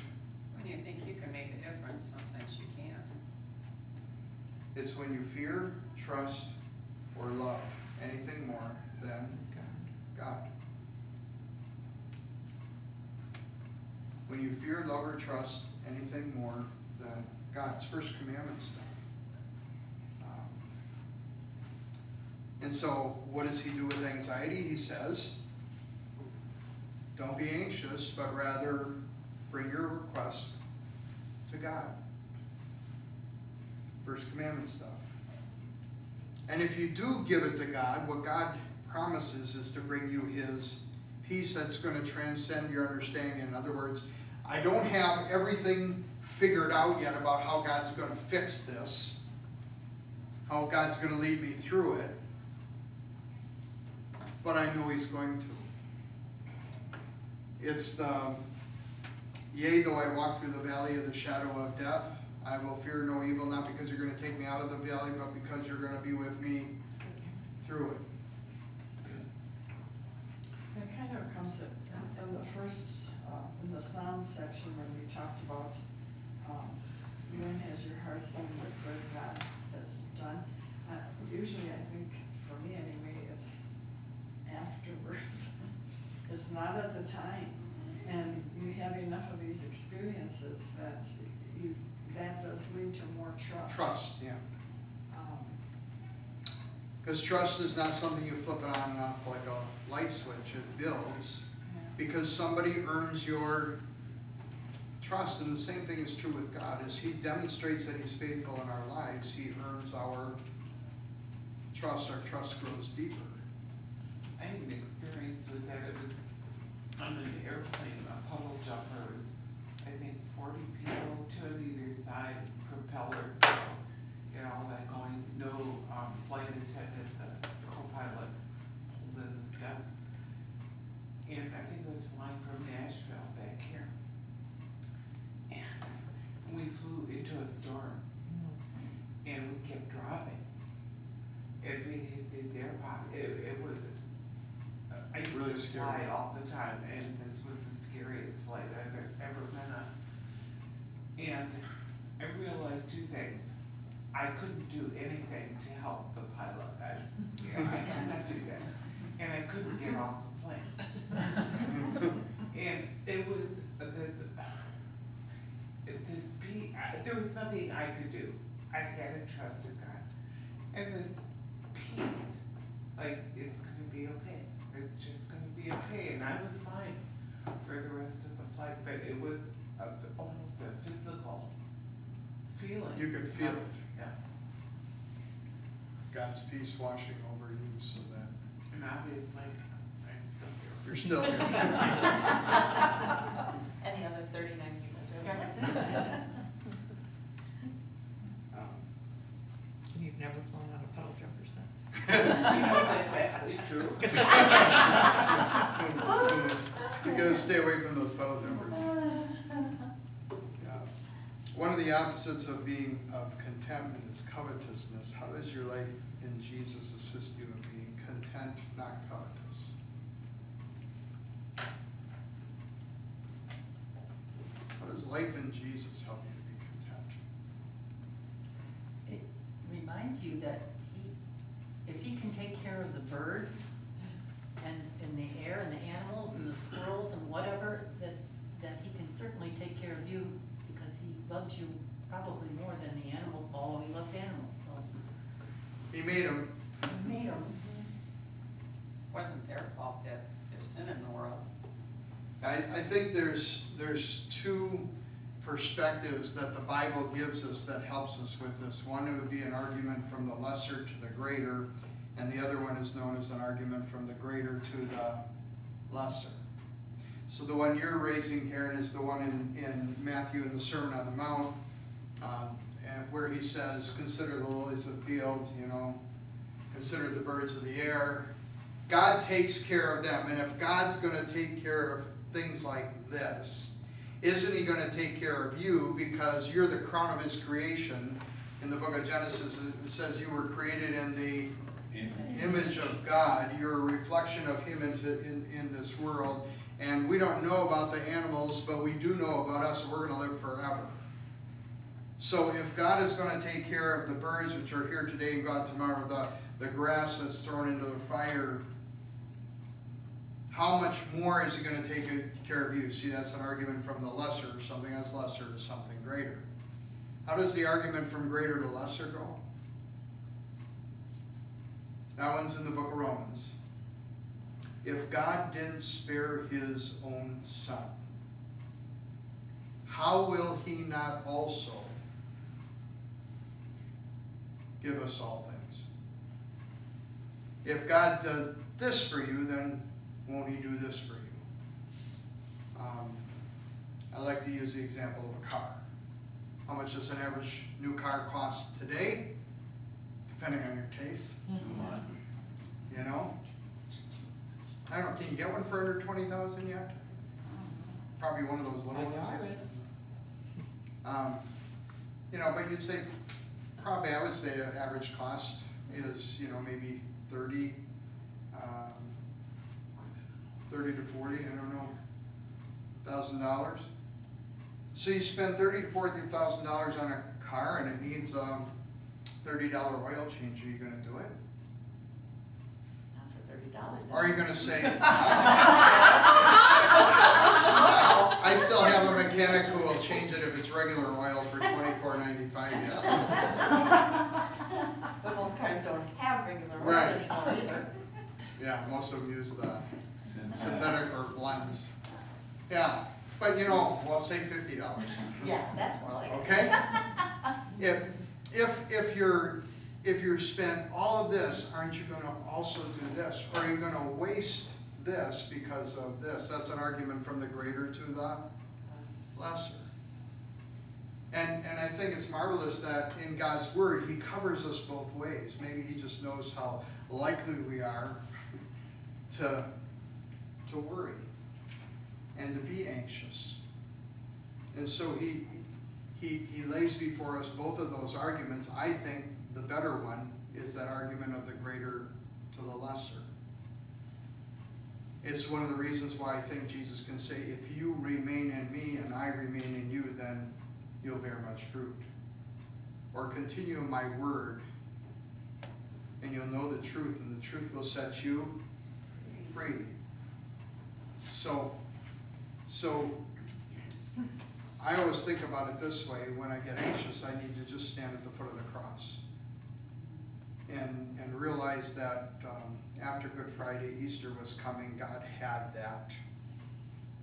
When you think you can make a difference, sometimes you can't. it's when you fear, trust, or love anything more than God. When you fear, love, or trust anything more than God. It's First Commandment stuff. And so, what does he do with anxiety? He says, don't be anxious, but rather bring your request to God. First Commandment stuff. And if you do give it to God, what God promises is to bring you his peace that's going to transcend your understanding. In other words, I don't have everything figured out yet about how God's going to fix this, how God's going to lead me through it, but I know he's going to. It's the, yea, though I walk through the valley of the shadow of death, I will fear no evil, not because you're going to take me out of the valley, but because you're going to be with me through it. It kind of comes in the first, in the Psalm section when we talked about, when has your heart sung what good God has done? Usually I think, for me anyway, it's afterwards. It's not at the time. And you have enough of these experiences that that does lead to more trust. Trust, yeah. Because trust is not something you flip it on and off like a light switch. It builds because somebody earns your trust. And the same thing is true with God. As he demonstrates that he's faithful in our lives, he earns our trust. Our trust grows deeper. I had an experience with that. It was on an airplane, a puddle jumper. It was, I think, 40 people, two on either side, propellers, so, you know, all that going. No flight attendant, the co-pilot pulled in the steps. And I think it was flying from Nashville back here. And we flew into a storm. And we kept dropping. As we hit this airport, it was, I used Really to scary. fly all the time, and this was the scariest flight I've ever been on. And I realized two things. I couldn't do anything to help the pilot. I could not do that. And I couldn't get off the plane. And it was there was nothing I could do. I had to trust in God. And this peace, like, it's gonna be okay. It's just gonna be okay. And I was fine for the rest of the flight, but it was almost a physical feeling. You could feel it. Yeah. God's peace washing over you so that And obviously, I'm still here. you're still here. Any other 39 people do. You've never flown on a puddle jumper since. You know that's actually true. You gotta stay away from those puddle jumpers. Yeah. One of the opposites of contentment is covetousness. How does your life in Jesus assist you in being content, not covetous? How does life in Jesus help you to be content? It reminds you that if he can take care of the birds and in the air and the animals and the squirrels and whatever, that he can certainly take care of you because he loves you probably more than the animals, although he loves animals, so. He made them. He made them. Wasn't their fault that there's sin in the world. I think there's two perspectives that the Bible gives us that helps us with this. One, it would be an argument from the lesser to the greater, and the other one is known as an argument from the greater to the lesser. So the one you're raising, Karen, is the one in Matthew in the Sermon on the Mount, and where he says, consider the lilies of the field, consider the birds of the air. God takes care of them, and if God's going to take care of things like this, isn't he going to take care of you because you're the crown of his creation? In the book of Genesis, it says you were created in the image of God. You're a reflection of him in this world. And we don't know about the animals, but we do know about us, and we're going to live forever. So if God is going to take care of the birds which are here today and gone tomorrow, the grass that's thrown into the fire, how much more is he going to take care of you? See, that's an argument from the lesser, something that's lesser to something greater. How does the argument from greater to lesser go? That one's in the book of Romans. If God didn't spare his own son, how will he not also give us all things? If God did this for you, then won't he do this for you? I like to use the example of a car. How much does an average new car cost today? Depending on your taste. I don't know, can you get one for under $20,000 yet? Probably one of those little ones. But you'd say, probably I would say an average cost is, maybe 30 to 40, I don't know, $1,000. So you spend $30,000 to $40,000 on a car and it needs a $30 oil change. Are you going to do it? Not for $30. Or are you going to say, I still have a mechanic who will change it if it's regular oil for $24.95, yes. But most cars don't have regular oil Right. anymore either. Yeah, most of them use the synthetic or blends. Yeah, but we'll say $50. Yeah, that's more like it. Okay? If you're spent all of this, aren't you going to also do this? Or are you going to waste this because of this? That's an argument from the greater to the lesser. And I think it's marvelous that in God's Word, he covers us both ways. Maybe he just knows how likely we are to worry and to be anxious. And so he lays before us both of those arguments. I think the better one is that argument of the greater to the lesser. It's one of the reasons why I think Jesus can say, if you remain in me and I remain in you, then you'll bear much fruit. Or continue in my word, and you'll know the truth, and the truth will set you free. So I always think about it this way. When I get anxious, I need to just stand at the foot of the cross and realize that after Good Friday, Easter was coming, God had that,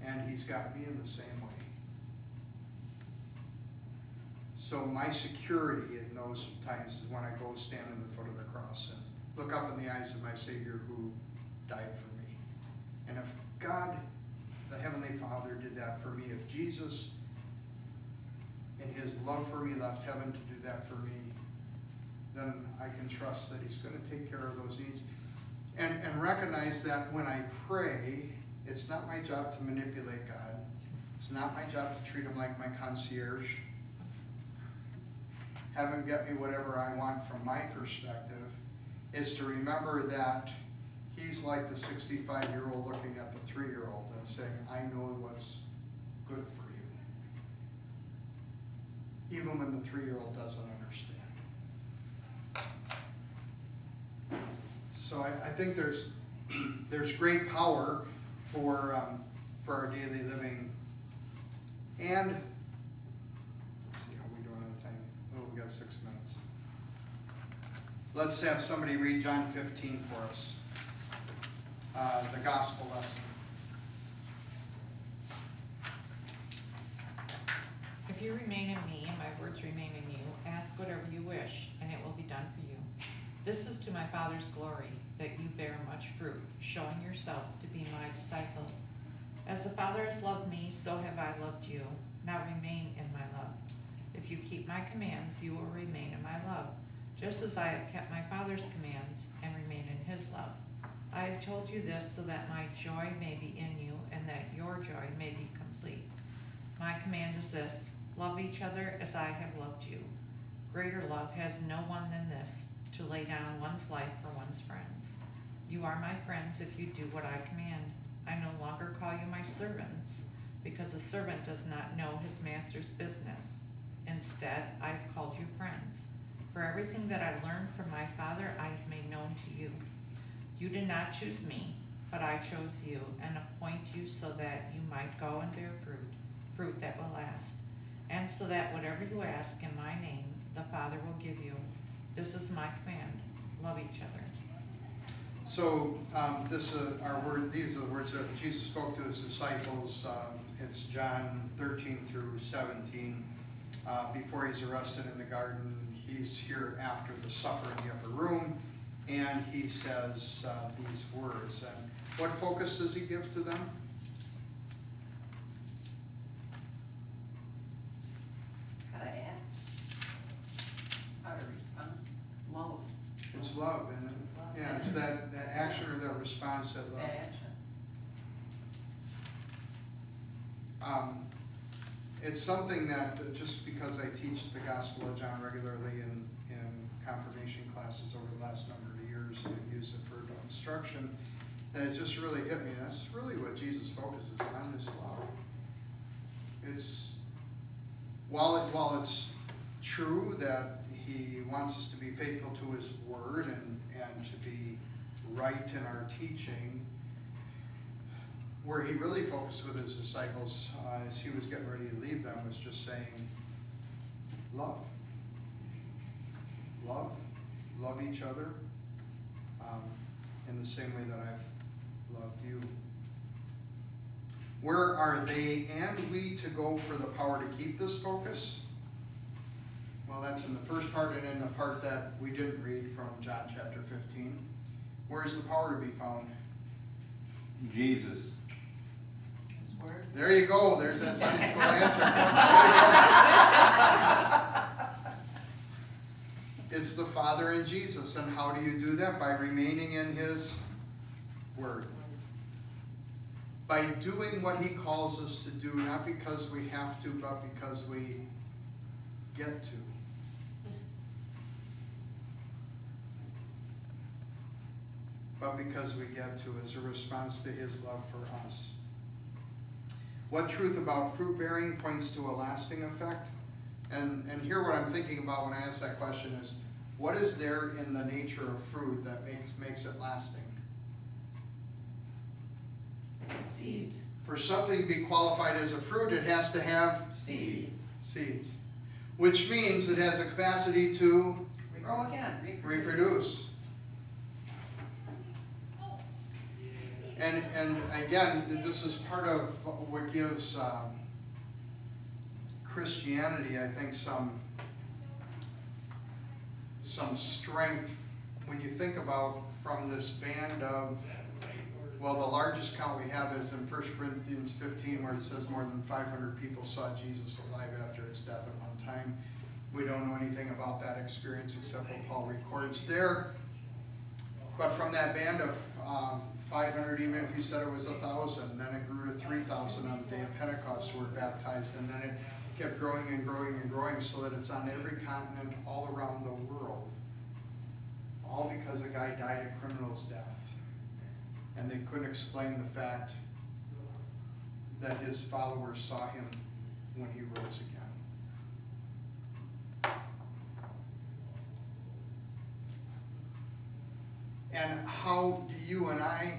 and he's got me in the same way. So my security in those times is when I go stand in the foot of the cross and look up in the eyes of my Savior who died for me. And if God, the Heavenly Father, did that for me, if Jesus in his love for me left heaven to do that for me, then I can trust that he's going to take care of those needs. And recognize that when I pray, it's not my job to manipulate God. It's not my job to treat him like my concierge. heaven get me whatever I want from my perspective, is to remember that he's like the 65-year-old looking at the 3-year-old and saying, I know what's good for you. Even when the 3-year-old doesn't understand. So I think there's great power for our daily living. And let's see how we doing on time. Oh, we got 6 minutes. Let's have somebody read John 15 for us. The gospel lesson. If you remain in me and my words remain in you, ask whatever you wish, and it will be done for you. This is to my Father's glory, that you bear much fruit, showing yourselves to be my disciples. As the Father has loved me, so have I loved you. Now remain in my love. If you keep my commands, you will remain in my love, just as I have kept my Father's commands and remain in his love. I have told you this so that my joy may be in you and that your joy may be complete. My command is this: love each other as I have loved you. Greater love has no one than this, to lay down one's life for one's friends. You are my friends if you do what I command. I no longer call you my servants, because a servant does not know his master's business. Instead, I have called you friends. For everything that I learned from my Father I have made known to you. You did not choose me, but I chose you and appoint you so that you might go and bear fruit that will last. And so that whatever you ask in my name, the Father will give you. This is my command: love each other. So these are the words that Jesus spoke to his disciples. It's John 13 through 17. Before he's arrested in the garden, he's here after the supper in the upper room, and he says these words. And what focus does he give to them? How to act, how to respond, love, It's love, and yeah, it's that action or that response that love. that action. It's something that just because I teach the Gospel of John regularly in confirmation classes over the last number of years, and I've used it for adult instruction, that it just really hit me. That's really what Jesus focuses on, is love. It's while it's true that he wants us to be faithful to his word and to be right in our teaching, where he really focused with his disciples as he was getting ready to leave them was just saying, love. Love each other in the same way that I've loved you. Where are they and we to go for the power to keep this focus? Well, that's in the first part, and in the part that we didn't read from John chapter 15. Where is the power to be found? Jesus. There you go. There's that Sunday school answer. It's the Father and Jesus. And how do you do that? By remaining in his word. By doing what he calls us to do, not because we have to, but because we get to. But because we get to as a response to his love for us. What truth about fruit bearing points to a lasting effect? And here what I'm thinking about when I ask that question is, what is there in the nature of fruit that makes it lasting? Seeds. For something to be qualified as a fruit, it has to have Seeds. seeds. Which means it has a capacity to Grow again, reproduce. And again, this is part of what gives Christianity, I think, some strength when you think about from this band of, well, the largest count we have is in 1 Corinthians 15, where it says more than 500 people saw Jesus alive after his death at one time. We don't know anything about that experience except what Paul records there. But from that band of 500, even if you said it was 1,000, then it grew to 3,000 on the day of Pentecost who were baptized, and then kept growing and growing and growing so that it's on every continent all around the world. All because a guy died a criminal's death. And they couldn't explain the fact that his followers saw him when he rose again. And how do you and I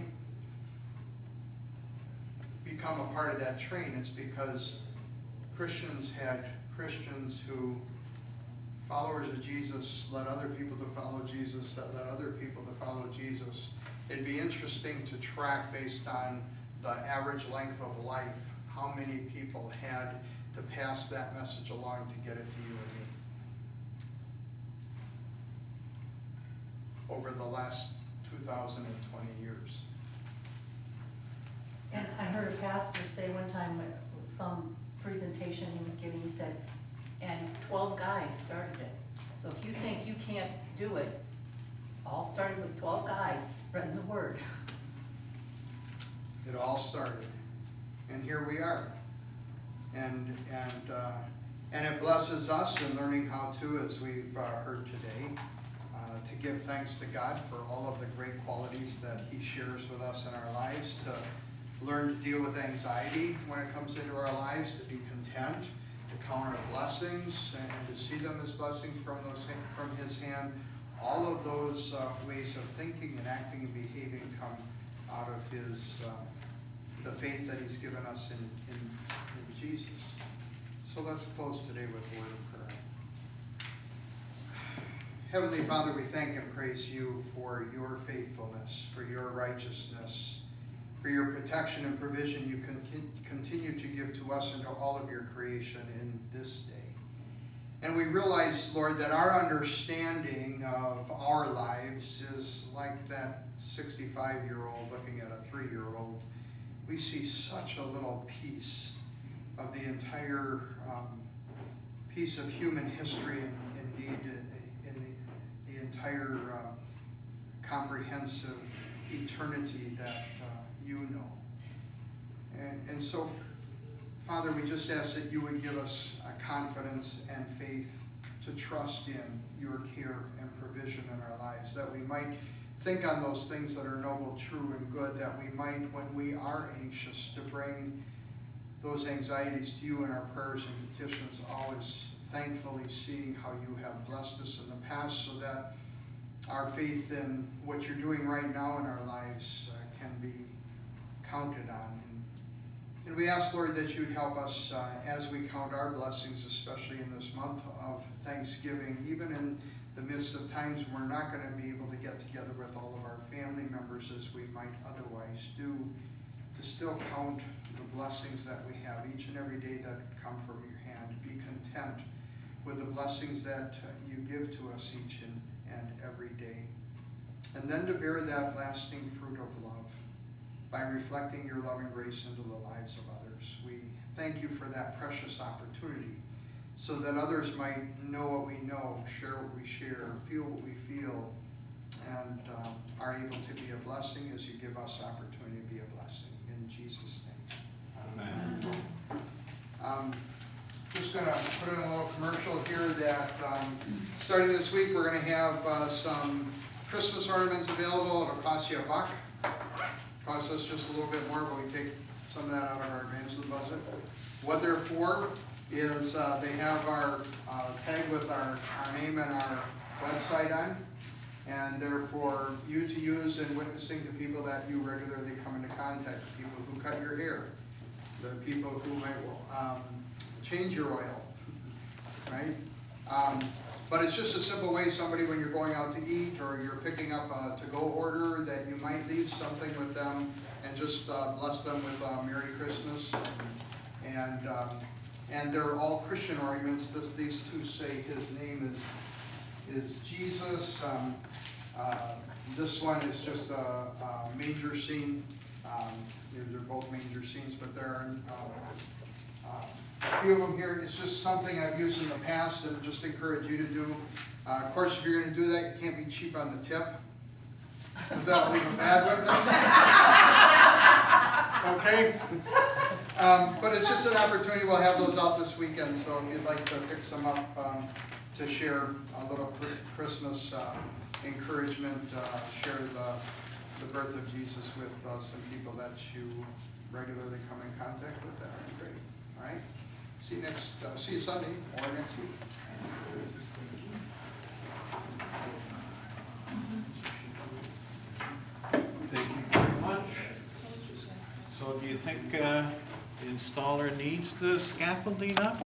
become a part of that train? It's because Christians had Christians who, followers of Jesus, led other people to follow Jesus, that led other people to follow Jesus. It'd be interesting to track based on the average length of life, how many people had to pass that message along to get it to you and me over the last 2020 years. And I heard a pastor say one time, some presentation he was giving, he said, and 12 guys started it. So if you think you can't do it, all started with 12 guys spreading the word. It all started, and here we are. And it blesses us in learning how to, as we've heard today, to give thanks to God for all of the great qualities that He shares with us in our lives, to learn to deal with anxiety when it comes into our lives, to be content, to count our blessings, and to see them as blessings from His hand. All of those ways of thinking and acting and behaving come out of the faith that He's given us in Jesus. So let's close today with a word of prayer. Heavenly Father, we thank and praise You for Your faithfulness, for Your righteousness, for Your protection and provision You continue to give to us and to all of Your creation in this day. And we realize, Lord, that our understanding of our lives is like that 65-year-old looking at a 3-year-old. We see such a little piece of the entire piece of human history, and indeed in the entire comprehensive eternity that You know. And so, Father, we just ask that You would give us a confidence and faith to trust in Your care and provision in our lives, that we might think on those things that are noble, true, and good, that we might, when we are anxious, to bring those anxieties to You in our prayers and petitions, always thankfully seeing how You have blessed us in the past, so that our faith in what You're doing right now in our lives can be counted on. And we ask, Lord, that You'd help us as we count our blessings, especially in this month of Thanksgiving, even in the midst of times when we're not going to be able to get together with all of our family members as we might otherwise do, to still count the blessings that we have each and every day that come from Your hand. Be content with the blessings that You give to us each and every day. And then to bear that lasting fruit of love by reflecting Your loving grace into the lives of others. We thank You for that precious opportunity, so that others might know what we know, share what we share, feel what we feel, and are able to be a blessing as You give us opportunity to be a blessing. In Jesus' name. Amen. Just going to put in a little commercial here that starting this week we're going to have some Christmas ornaments available. It'll cost you $1. Costs us just a little bit more, but we take some of that out of our evangelism budget. What they're for is they have our tag with our name and our website on, and they're for you to use in witnessing to people that you regularly come into contact with, people who cut your hair, the people who might change your oil, right? But it's just a simple way, somebody, when you're going out to eat or you're picking up a to-go order, that you might leave something with them and just bless them with Merry Christmas. And they're all Christian ornaments. These two say His name is Jesus. This one is just a manger scene. They're both manger scenes, but there are a few of them here. It's just something I've used in the past and just encourage you to do. Of course, if you're going to do that, you can't be cheap on the tip, because that'll leave a bad witness. Okay? But it's just an opportunity, we'll have those out this weekend, so if you'd like to pick some up, to share a little Christmas, encouragement, share the birth of Jesus with, some people that you regularly come in contact with, that would be great, all right? See you Sunday or next week. Thank you very much. So do you think the installer needs the scaffolding up?